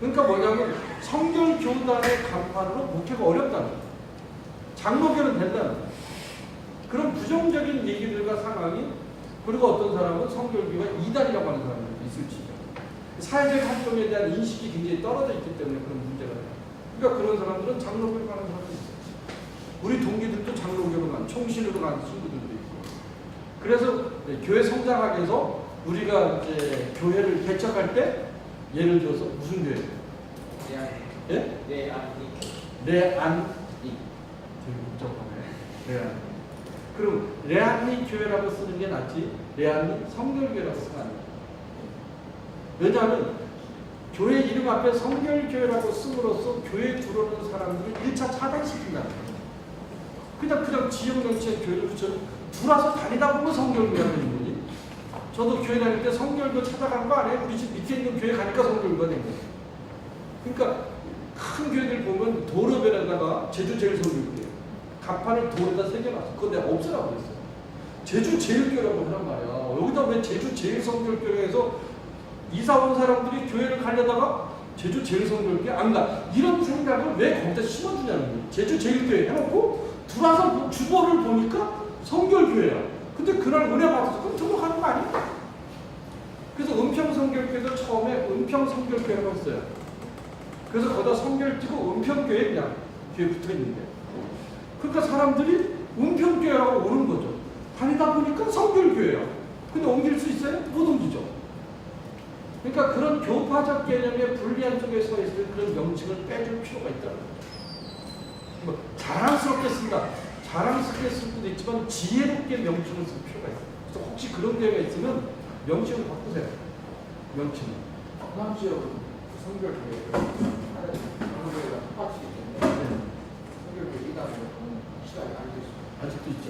그러니까 뭐냐면 성결교단의 간판으로 목회가 어렵다는 거예요. 장로교는 된다는 거예요. 그런 부정적인 얘기들과 상황이, 그리고 어떤 사람은 성결교가 이단이라고 하는 사람들도 있을지. 사회적 활동에 대한 인식이 굉장히 떨어져 있기 때문에 그런 문제가 돼요. 그러니까 그런 사람들은 장로교로 가는 사람이 있어요. 우리 동기들도 장로교로 가는, 총신으로 가는 친구들도 있고. 그래서 교회 성장하기 위해서 우리가 이제 교회를 개척할 때 예를 들어서 무슨 교회예요? 레안리. 되게 복잡하네. 레안리. 그럼 레안리 교회라고 쓰는 게 낫지 레안리 성결교회라고 쓰면 안 돼요. 왜냐하면 교회 이름 앞에 성결교회라고 씀으로써 교회에 들어오는 사람들을 1차 차단시킨다는 거예요. 그냥 지역 명칭에 교회를 붙여 들어와서 다니다 보면 성결교회가 되는 거지. 저도 교회 다닐 때 성결교 찾아간 거 아니에요? 우리 집 밑에 있는 교회 가니까 성결교가 된 거예요. 그러니까 큰 교회들 보면 도로변에다가 제주 제일 성결교회 간판을 도로에다 새겨놨어. 그거 내가 없애라고 그랬어요. 제주 제일교회라고 하란 말이야. 여기다 왜 제주 제일 성결교회에서 이사 온 사람들이 교회를 가려다가 제주 제일성교회 안 가. 이런 생각을 왜 거기다 심어주냐는 거예요. 제주 제일교회 해놓고 들어와서 주보를 보니까 성결교회야. 근데 그날 은혜 받아서 그럼 등록하는 거 아니야? 그래서 은평성결교회도 처음에 은평성결교회라고 했어요. 그래서 거기다 성결 찍고 은평교회 그냥 교회 붙어있는데, 그러니까 사람들이 은평교회라고 오는 거죠. 다니다 보니까 성결교회야. 근데 옮길 수 있어요? 못 옮기죠. 그러니까 그런 교파적 개념의 불리한 쪽에 서 있을 그런 명칭을 빼줄 필요가 있다는 거예요. 자랑스럽게 쓴다. 자랑스럽게 쓸 수도 있지만 지혜롭게 명칭을 쓸 필요가 있어요. 그래서 혹시 그런 데가 있으면 명칭을 바꾸세요. 명칭을. 다음 지역 성결교회 성결교회가 똑같이 때문에 성결교회 이단으로 시간이 아직도 있죠.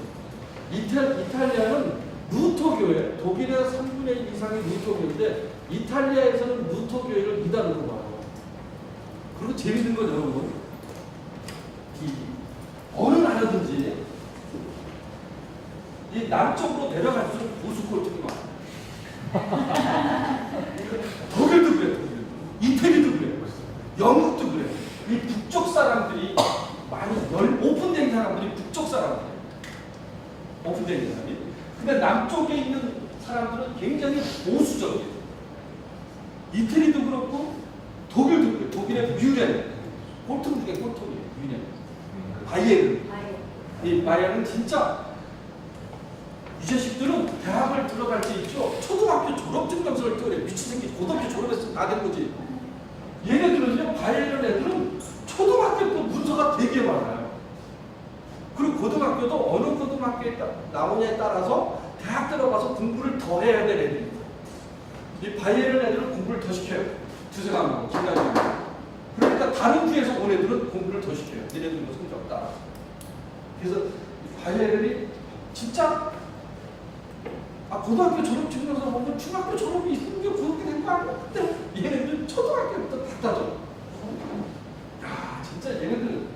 이탈리아는 루터교회, 독일의 3분의 1 이상이 루터교회인데 이탈리아에서는 루터교회를 이단으로 봐요. 그리고 재밌는 건 여러분, 어느 나라든지 이 남쪽으로 내려갈수록 보수 꼴등이 많아요. 독일도 그래, 이태리도 그래, 영국도 그래. 이 북쪽 사람들이 많이 오픈된 사람들이 북쪽 사람들이에요. 오픈된 사람이. 근데 남쪽에 있는 사람들은 굉장히 보수적이에요. 이태리도 그렇고 독일도 그래요. 독일의 뮤렌, 꼴통 중에 꼴통이에요. 뮤렌, 바이에른. 이 바이에른 진짜 이 자식들은 대학을 들어갈 때 있죠. 초등학교 졸업증명서를 떼어내. 미친 새끼 고등학교 졸업했으면 다 된 거지. 얘네들은요, 바이에른 애들은 초등학교 때 문서가 되게 많아요. 그리고 고등학교도 어느 고등학교에 나오냐에 따라서 대학 들어가서 공부를 더 해야 될 애들이 이 바이에른 애들은 공부를 더 시켜요. 두세 과목, 기간이. 그러니까 다른 주에서 온 애들은 공부를 더 시켜요. 얘네들은 성적 없다. 그래서 바이에른이 진짜 고등학교 졸업 증명서 보면 중학교 졸업이 있는 게 그렇게 된 거 아니야? 근데 얘네들 초등학교부터 다 따져. 야, 진짜 얘네들.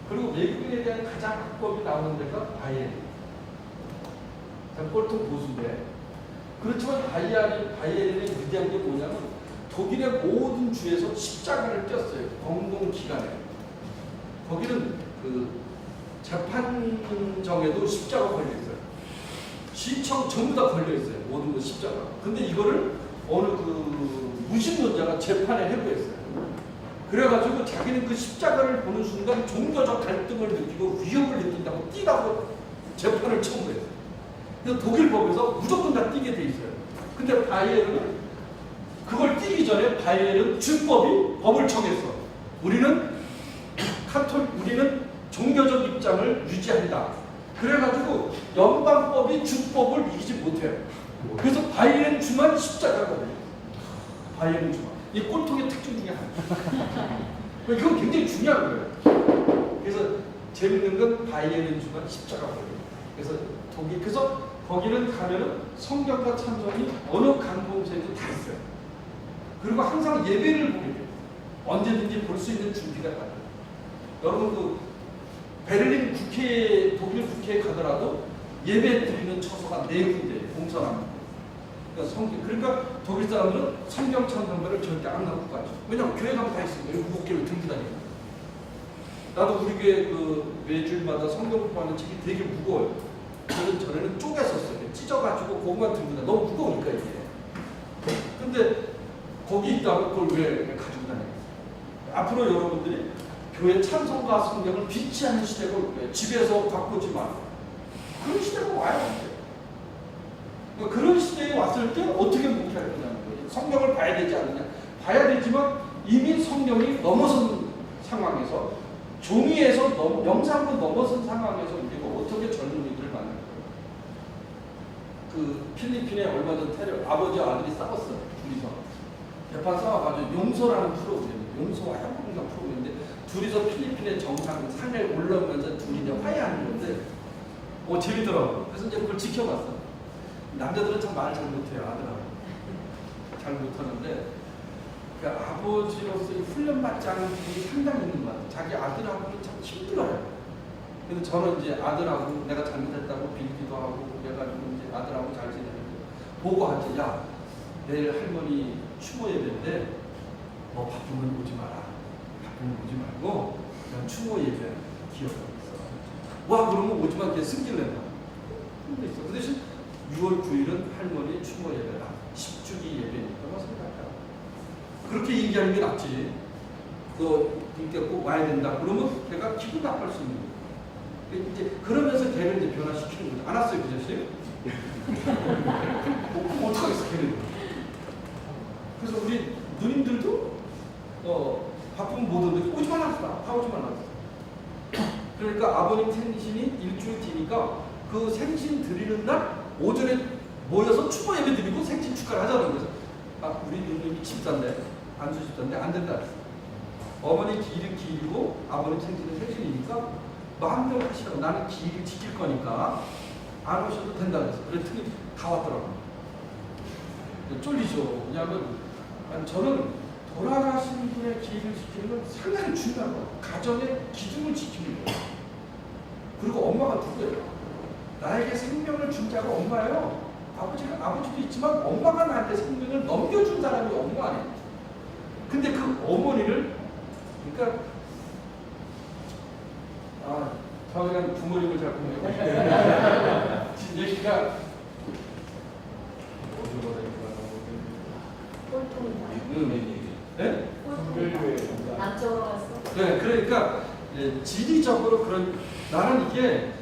그리고 외국인에 대한 가장 학법이 나오는 데가 바이에른. 꼴통 보수인데. 그렇지만 바이에른이 위대한 게 뭐냐면 독일의 모든 주에서 십자가를 띄었어요. 공공기관에. 거기는 그 재판정에도 십자가 걸려있어요. 시청 전부 다 걸려있어요. 모든 거 십자가. 근데 이거를 어느 그 무신론자가 재판에 해부했어요. 그래가지고 자기는 그 십자가를 보는 순간 종교적 갈등을 느끼고 위협을 느낀다고 띠라고 재판을 청구했어요. 그래서 독일 법에서 무조건 다 띠게 돼 있어요. 근데 바이에른은 그걸 띄기 전에 바이에른 주법이 법을 정했어. 우리는 종교적 입장을 유지한다. 그래가지고 연방법이 주법을 이기지 못해요. 그래서 바이에른 주만 십자가가 걸려요. 바이에른 주만. 이 꼴통의 특징 중에 하나. 이건 굉장히 중요한 거예요. 그래서 재밌는 건 바이에른 주만 십자가가 걸려요. 그래서 거기는 가면은 성경과 찬송이 어느 강공세에도 다 있어요. 그리고 항상 예배를 보게 돼요. 언제든지 볼 수 있는 준비가 다 돼요. 여러분 그 베를린 독일 국회에 가더라도 예배 드리는 처소가 4군데예요. 공산합니다. 그러니까 독일 사람들은 성경 찬송가를 절대 안 갖고 가죠. 왜냐면 교회 가면 다 있으니까 여기 무겁게 들고 다니고. 나도 우리 교회 그 매주일마다 성경 공부하는 책이 되게 무거워요. 저는 전에는 쪼갰었어요. 찢어가지고 그것만 들고 다니고 너무 무거우니까 이게. 근데 거기 있다가 그걸 왜 가지고 다니겠어요? 앞으로 여러분들이 교회 찬송가 성경을 비치하는 시대가 올 거예요. 집에서 바꾸지 말고. 그런 시대가 와요. 그러니까 그런 시대에 왔을 때 어떻게 목표할 거냐는 거예요. 성경을 봐야 되지 않느냐. 봐야 되지만 이미 성경이 넘어선 상황에서 종이에서 영상으로 넘어선 상황에서 우리가 어떻게 젊은이들을 만날 거예요. 그 필리핀에 얼마 전 테러 아버지와 아들이 싸웠어요. 둘이서. 재판 싸워가지고 용서라는 프로그램, 용서와 협동상 프로그램인데 둘이서 필리핀의 정상상에 올라오면서 둘이 화해하는 건데 재밌더라고요. 그래서 이제 그걸 지켜봤어. 남자들은 참 말을 잘 못해요. 아들하고. 잘 못하는데 그러니까 아버지로서의 훈련받지 않은 분이 상당히 있는 것 같아요. 자기 아들하고는 참 힘들어요. 그래서 저는 이제 아들하고 내가 잘못했다고 빌기도 하고 그래가지고 이제 아들하고 잘 지내는데 보고하지. 야, 내일 할머니 추모 예배인데 너 바쁘면 오지 마라. 바쁘면 오지 말고 그냥 추모 예배 기억하고 있어. 와, 그러면 오지만 걔 승질 낸다. 근데 있어. 그 대신 6월 9일은 할머니 추모 예배다. 10주기 예배니까 뭐 생각하라. 그렇게 얘기하는 게 낫지. 너 그러니까 꼭 와야 된다. 그러면 걔가 기분 나쁠 수 있는 거야. 이제 그러면서 걔를 이제 변화시키는 거죠. 안 왔어요, 그 자식? 어떡하겠어, 걔는. 그래서 우리 누님들도 바쁘면 못 오는데 오지 말라 했다. 다 오지 말라 했어. 그러니까 아버님 생신이 일주일 뒤니까 그 생신 드리는 날 오전에 모여서 추모 예배 드리고 생신 축하를 하자는 거죠. 우리 누님이 집사인데 안수 집사인데 안 된다 했어. 어머니 기일은 기일이고 아버님 생신은 생신이니까 마음대로 하시라고. 나는 기일을 지킬 거니까 안 오셔도 된다 그랬어. 그랬더니 다 왔더라고요. 쫄리죠. 왜냐하면 저는 돌아가신 분의 기일을 지키는 건 상당히 중요한 거예요. 가정의 기준을 지키는 거예요. 그리고 엄마가 누구예요? 나에게 생명을 준 자가 엄마예요. 아버지도 있지만 엄마가 나한테 생명을 넘겨준 사람이 엄마 아니에요. 근데 그 어머니를 그러니까 저희가 부모님을 잘 보내고 얘기가 네? 남쪽으로 갔어? 네, 그러니까 지리적으로 그런 나는 이게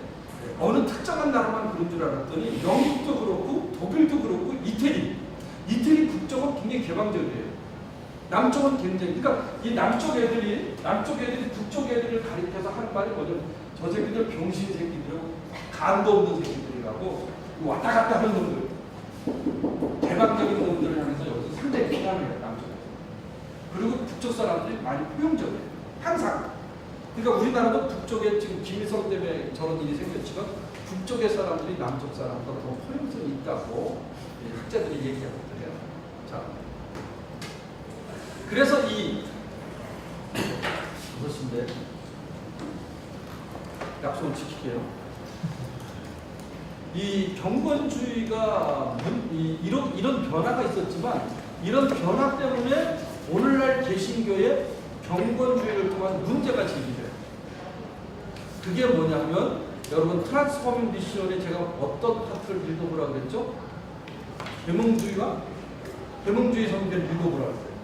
어느 특정한 나라만 그런 줄 알았더니 영국도 그렇고 독일도 그렇고 이태리 북쪽은 굉장히 개방적이에요. 남쪽은 굉장히 그러니까 이 남쪽 애들이 북쪽 애들을 가리켜서 하는 말이 뭐냐면 저 새끼들 병신 새끼들이고 간도 없는 새끼들이라고 왔다 갔다 하는 놈들, 개방적인 놈들을 향해서 여기서 상당히 비난해요, 남쪽에서. 그리고 북쪽 사람들이 많이 포용적이에요. 항상. 그러니까 우리나라도 북쪽에 지금 김일성 때문에 저런 일이 생겼지만 북쪽의 사람들이 남쪽 사람보다 더 포용성이 있다고 학자들이 얘기하거든요. 자, 그래서 무엇인데 약속을 지킬게요. 이 경건주의가 이런 변화가 있었지만 이런 변화 때문에 오늘날 개신교의 경건주의를 통한 문제가 제기돼요. 그게 뭐냐면 여러분 트랜스포밍 미션에 제가 어떤 파트를 읽어보라고 그랬죠? 계몽주의 성경을 읽어보라고 했어요.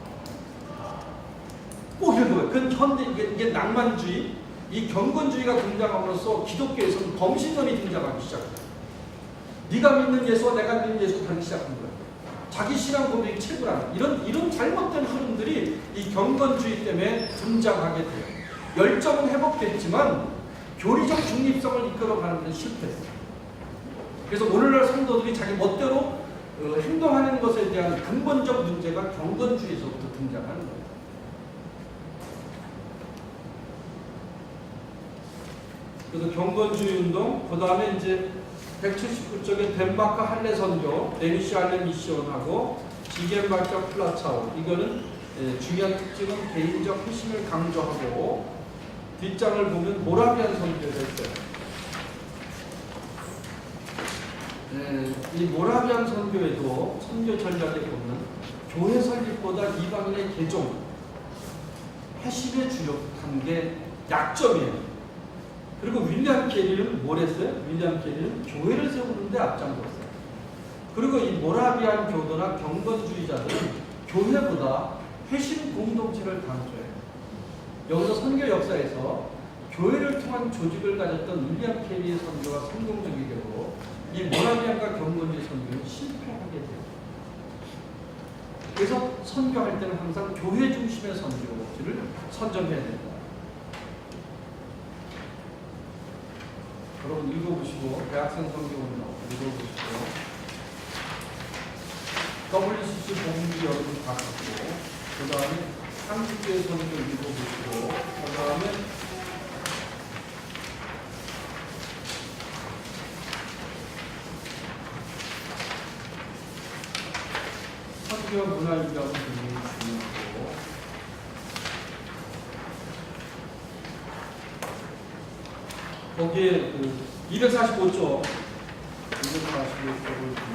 꼭 읽어봐요. 그건 현대 이게 낭만주의, 이 경건주의가 등장함으로써 기독교에서는 범신론이 등장하기 시작해요. 네가 믿는 예수와 내가 믿는 예수가 다르기 시작한 거예요. 자기 신앙 고백이 최고라는 이런 잘못된 흐름들이 이 경건주의 때문에 등장하게 돼요. 열정은 회복됐지만 교리적 중립성을 이끌어가는 데 실패했어요. 그래서 오늘날 성도들이 자기 멋대로 행동하는 것에 대한 근본적 문제가 경건주의에서부터 등장하는 거예요. 그래서 경건주의 운동, 그 다음에 이제 179쪽에 덴마크 할례 선교, 데니시 할례 미션하고 지겐발적 플라차오. 이거는 중요한 특징은 개인적 회심을 강조하고, 뒷장을 보면 모라비안 선교를 했어요. 이 모라비안 선교에도 선교 전략에 보면 교회 설립보다 이방인의 개종, 회심에 주력한 게 약점이에요. 그리고 윌리엄 캐리는 뭘 했어요? 윌리엄 캐리는 교회를 세우는데 앞장섰어요. 그리고 이 모라비안 교도나 경건주의자들은 교회보다 회심 공동체를 강조해요. 여기서 선교 역사에서 교회를 통한 조직을 가졌던 윌리엄 캐리의 선교가 성공적이 되고 이 모라비안과 경건주의 선교는 실패하게 돼요. 그래서 선교할 때는 항상 교회 중심의 선교를 선점해야 된다. 여러분 읽어보시고 대학생 선교운동 읽어보시고 WCC 봉지 여러분 다 갖고 그 다음에 한국교회 선교 읽어보시고 그 다음에 선교 문화 이야기 굉장히 중요하고 거기에 그 245쪽 245쪽을 보면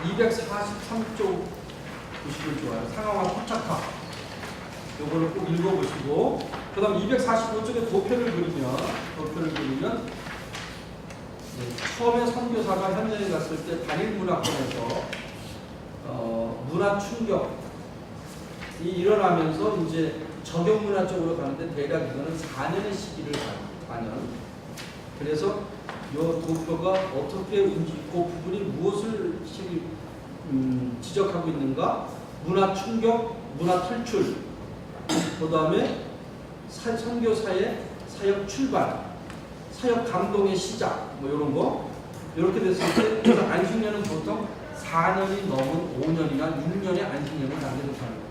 243쪽 보시면 좋아요. 상하와 포착화 요거를 꼭 읽어보시고 그 다음 245쪽에 도표를 그리면 처음에 선교사가 현장에 갔을 때 단일문화권에서 문화 충격이 일어나면서 이제 적용문화 쪽으로 가는데 대략 이거는 4년의 시기를 가는. 그래서 이 도표가 어떻게 움직이고 부분이 무엇을 지적하고 있는가? 문화 충격, 문화 탈출, 그 다음에 선교사의 사역 출발, 사역 감동의 시작, 뭐 이런 거 이렇게 됐을 때 그래서 안식년은 보통 4년이 넘은 5년이나 6년의 안식년을 남겨놓고 하는 거예요.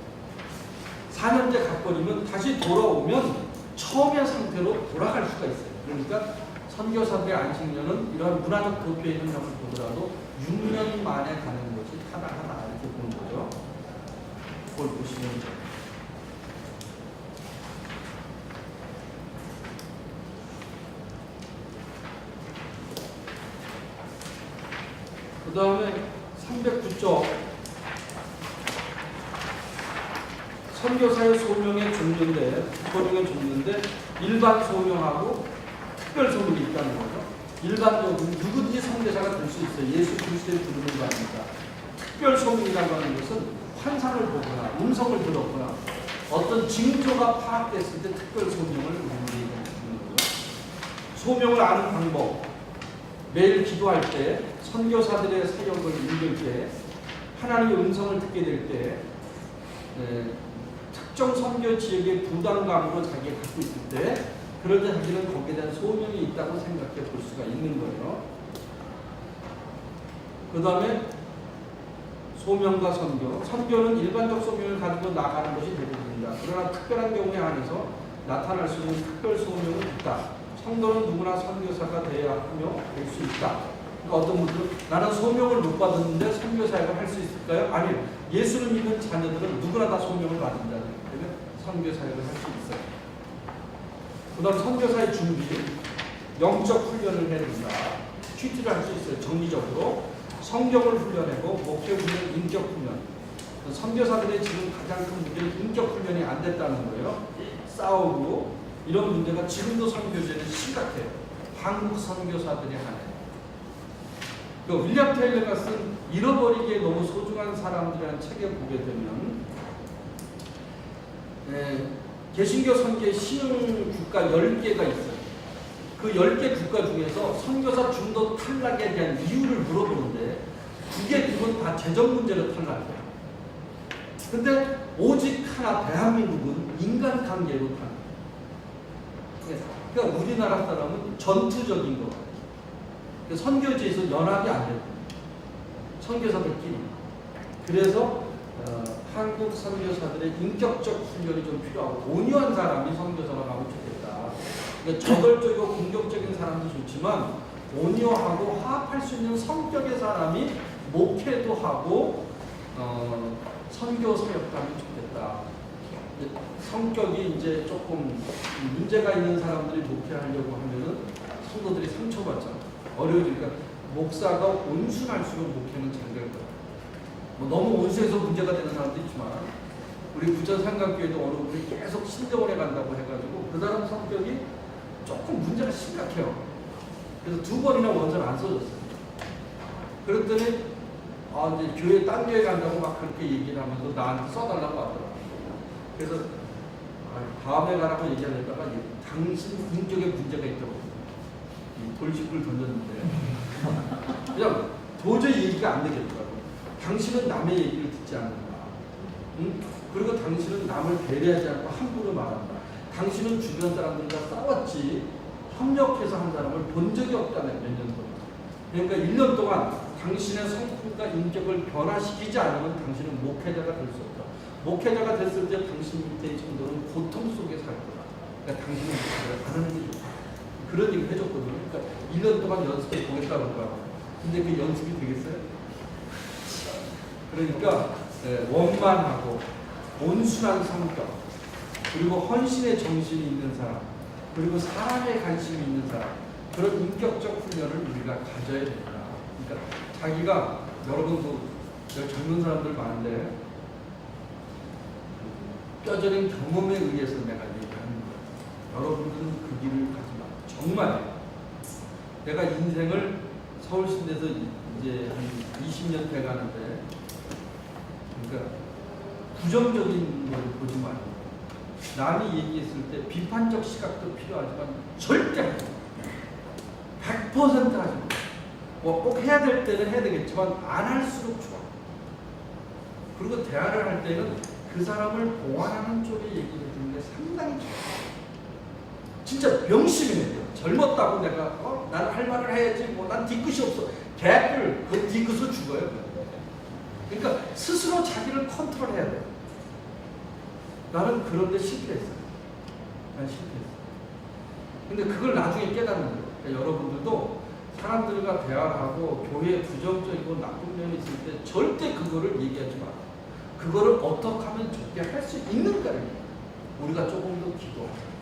4년째 가버리면 다시 돌아오면 처음의 상태로 돌아갈 수가 있어요. 그러니까 선교사들의 안식년은 이런 문화적 도표에 있는 점을 보더라도 6년 만에 가는 것이 타당하다 이렇게 보는 거죠. 그걸 보시면 돼요. 그 다음에 309쪽 선교사의 소명의 종류인데 일반 소명하고 특별 소명이 있다는 거죠. 일반적으로 누구든지 선교사가 될 수 있어요. 예수 그리스도의 부르는 거 아닙니까? 특별 소명이라고 하는 것은 환상을 보거나 음성을 들었거나 어떤 징조가 파악됐을 때 특별 소명을 우리에게 주는 거죠. 소명을 아는 방법, 매일 기도할 때, 선교사들의 사역을 읽을 때, 하나님의 음성을 듣게 될 때, 특정 선교 지역의 부담감으로 자기가 갖고 있을 때, 그럴 때 자기는 거기에 대한 소명이 있다고 생각해 볼 수가 있는 거예요. 그 다음에 소명과 선교. 선교는 일반적 소명을 가지고 나가는 것이 대부분입니다. 그러나 특별한 경우에 한해서 나타날 수 있는 특별 소명은 있다. 성도는 누구나 선교사가 되어야 하며 될 수 있다. 그러니까 어떤 분들은 나는 소명을 못 받았는데 선교 사역을 할 수 있을까요? 아니요. 예수를 믿는 자녀들은 누구나 다 소명을 받은 자들이기 때문에 선교 사역을 할 수 있어요. 그 다음 선교사의 준비, 영적 훈련을 해야 됩니다. 퀴즈를 할 수 있어요. 정리적으로. 성경을 훈련하고 목회 훈련, 인격 훈련. 선교사들의 지금 가장 큰 문제는 인격 훈련이 안 됐다는 거예요. 싸우고 이런 문제가 지금도 선교제는 심각해요. 한국 선교사들이 하는. 그 윌리엄 테일러가 쓴 잃어버리기에 너무 소중한 사람들이라는 책에 보게 되면 개신교 선교의 신흥 국가 10개가 있어요. 그 10개 국가 중에서 선교사 중도 탈락에 대한 이유를 물어보는데 그게 대부분 다 재정 문제로 탈락해요. 근데 오직 하나 대한민국은 인간관계로 탈락. 그러니까 우리나라 사람은 전투적인 거 같아요. 선교지에서 연합이 안 돼요. 선교사들끼리. 그래서 한국 선교사들의 인격적 훈련이 좀 필요하고 온유한 사람이 선교사가 가면 좋겠다. 그러니까 저돌적이고 공격적인 사람도 좋지만 온유하고 화합할 수 있는 성격의 사람이 목회도 하고 선교 사역도 하면 좋겠다. 성격이 이제 조금 문제가 있는 사람들이 목회하려고 하면은 성도들이 상처받잖아. 어려우니까 목사가 온순할수록 목회는 잘 될 거야. 뭐 너무 온순해서 문제가 되는 사람도 있지만 우리 부천 삼각교회도 어느 분이 계속 신정원에 간다고 해가지고 그 사람 성격이 조금 문제가 심각해요. 그래서 2번이나 원서를 안 써줬어요. 그랬더니 이제 교회 딴 교회 간다고 막 그렇게 얘기를 하면서 나한테 써달라고 하더라고요. 그래서 다음에 가라고 얘기하려다가 당신 인격에 문제가 있다고 돌직구를 던졌는데 그냥 도저히 얘기가 안 되겠더라고요. 당신은 남의 얘기를 듣지 않는다. 응? 그리고 당신은 남을 배려하지 않고 함부로 말한다. 당신은 주변 사람들과 싸웠지 협력해서 한 사람을 본 적이 없다네. 몇 년 동안. 그러니까 1년 동안 당신의 성품과 인격을 변화시키지 않으면 당신은 목회자가 될 수 없다. 목회자가 됐을 때 당신 밑에 정도는 고통 속에 살 거다. 그러니까 당신은 목회자가 안 하는 게 좋다. 그런 얘기를 해줬거든요. 그러니까 1년 동안 연습해 보겠다는 거야. 근데 그 연습이 되겠어요? 그러니까 원만하고 온순한 성격, 그리고 헌신의 정신이 있는 사람, 그리고 사람에 관심이 있는 사람, 그런 인격적 훈련을 우리가 가져야 된다. 그러니까 자기가 여러분도 젊은 사람들 많은데 뼈저린 경험에 의해서 내가 얘기하는 거야. 여러분들은 그 길을 가지 마. 정말 내가 인생을 서울신대에서 이제 한 20년 돼 가는데 그러니까 부정적인 걸 보지 말고 남이 얘기했을 때 비판적 시각도 필요하지만 절대 하지 마. 100% 하지 마. 꼭 해야 될 때는 해야 되겠지만 안 할수록 좋아. 그리고 대화를 할 때는 그 사람을 보완하는 쪽의 얘기를 듣는 게 상당히 좋아. 진짜 명심해야 돼요. 젊었다고 내가 나는 할 말을 해야지 난 뒤끝이 없어. 개뿔 그 뒤끝으로 죽어요. 그러니까 스스로 자기를 컨트롤해야 돼요. 나는 그런데 실패했어요. 난 실패했어요. 근데 그걸 나중에 깨닫는 거예요. 그러니까 여러분들도 사람들과 대화를 하고 교회에 부정적이고 나쁜 면이 있을 때 절대 그거를 얘기하지 마. 그거를 어떻게 하면 좋게 할 수 있는가를 우리가 조금 더 기도하자.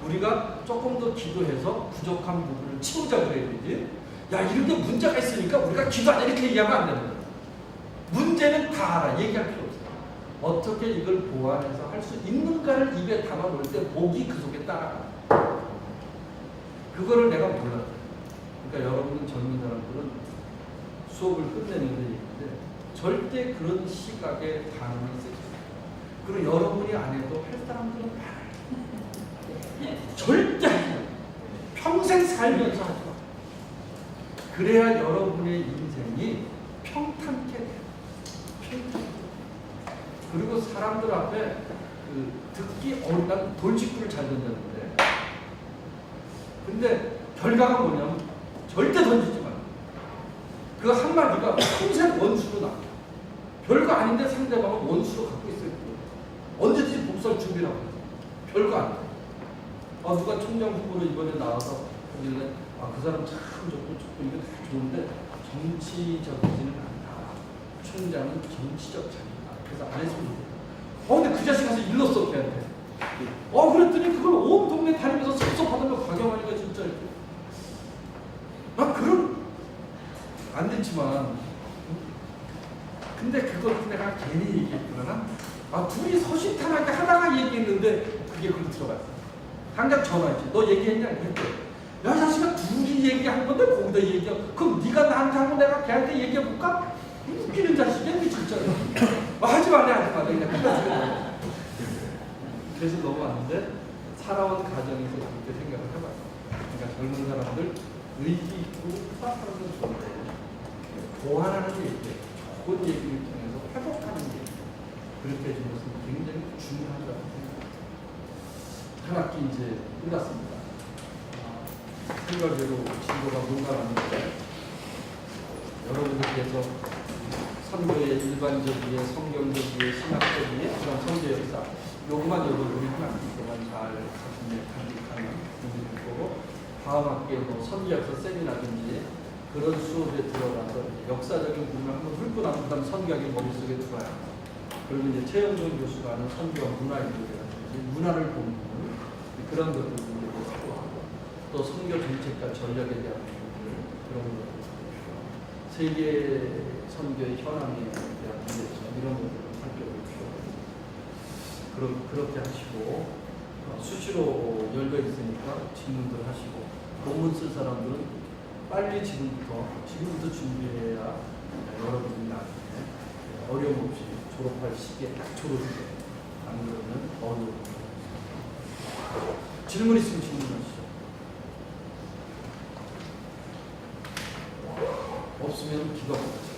우리가 조금 더 기도해서 부족한 부분을 채우자 그래야 되지. 야, 이런데 문제가 있으니까 우리가 기도하자 이렇게 얘기하면 안 되는 거야. 문제는 다 알아. 얘기할 필요 없어. 어떻게 이걸 보완해서 할 수 있는가를 입에 담아놓을 때 목이 그 속에 따라가. 그거를 내가 몰랐어요. 그러니까 여러분은 젊은 사람들은 수업을 끝내는데 얘기인데 절대 그런 시각에 반응을 쓰지 마세요. 그리고 여러분이 안 해도 할 사람들은 많아요. 절대 하지 마세요. 평생 살면서 하지 마. 그래야 여러분의 인생이 평탄케 돼요. 평탄. 그리고 사람들 앞에 듣기 어려운 돌직구를 잘 던졌는데 근데 결과가 뭐냐면 절대 던지지 마. 그 한마디가 평생 원수로 나. 별거 아닌데 상대방은 원수로 갖고 있어요. 언제든지 복수할 준비라고 해요. 별거 아니야. 누가 총장 후보로 이번에 나와서 하길래 그 사람 참 좋고 이거 다 좋은데 정치적이지는 않다. 총장은 정치적 자기다. 그래서 안 했으면 돼요. 근데 그 자식 가서 일렀어 걔한테. 그랬더니 그걸 온 동네 다니면서 섭섭하다며 박영환이가 진짜 이렇게. 그런 안 됐지만 근데 그걸 내가 괜히 얘기했구나. 둘이 서신탄하게 하다가 얘기했는데 그게 글로 들어갔어. 당장 전화했지. 너 얘기했냐? 했대. 야 자식아 둘이 얘기한 건데 거기다 얘기해. 그럼 네가 나한테 하고 내가 걔한테 얘기해볼까? 웃기는 자식이야 진짜. 하지 말래 그냥 끝났어. 그래서 넘어왔는데 살아온 가정에서 그렇게 생각을 해봤어. 그러니까 젊은 사람들 의기 있고 후박하는 건 좋은데 보완하는 얘기, 좋은 얘기를 통해서 회복하는 얘기 그렇게 해주는 것은 굉장히 중요하다고 생각합니다. 한 학기 이제 끝났습니다. 생각외로 진도가 문화라는데 여러분들께서 선교의 일반적이에 성경적이에 신학적이에 그런 선교 역사 요것만 여러분들이 한 학기 동안 잘 간직하면 도움이 될 거고 다음 학기에 선교역사 세미나든지 그런 수업에 들어가서 역사적인 부분을 한번 훑고 나면 그 다음 선교학이 머릿속에 들어와요. 그리고 이제 최영종 교수가 하는 선교와 문화인들이라든지 문화를 보는 부분 그런 것들을 공부하고 또 선교 정책과 전략에 대한 부분들 그런 것들 세계 선교의 현황에 대한 문제점 이런 것들을 살펴볼 필요가 있고 그렇게 하시고 수시로 열려 있으니까 질문들 하시고 논문 쓸 사람들은 빨리 지금부터 준비해야 여러분들이 나중에 어려움 없이 졸업할 시기에 딱 졸업시게 안 그러면 어려움 질문 있으면 질문하시죠. 없으면 기도 합니다.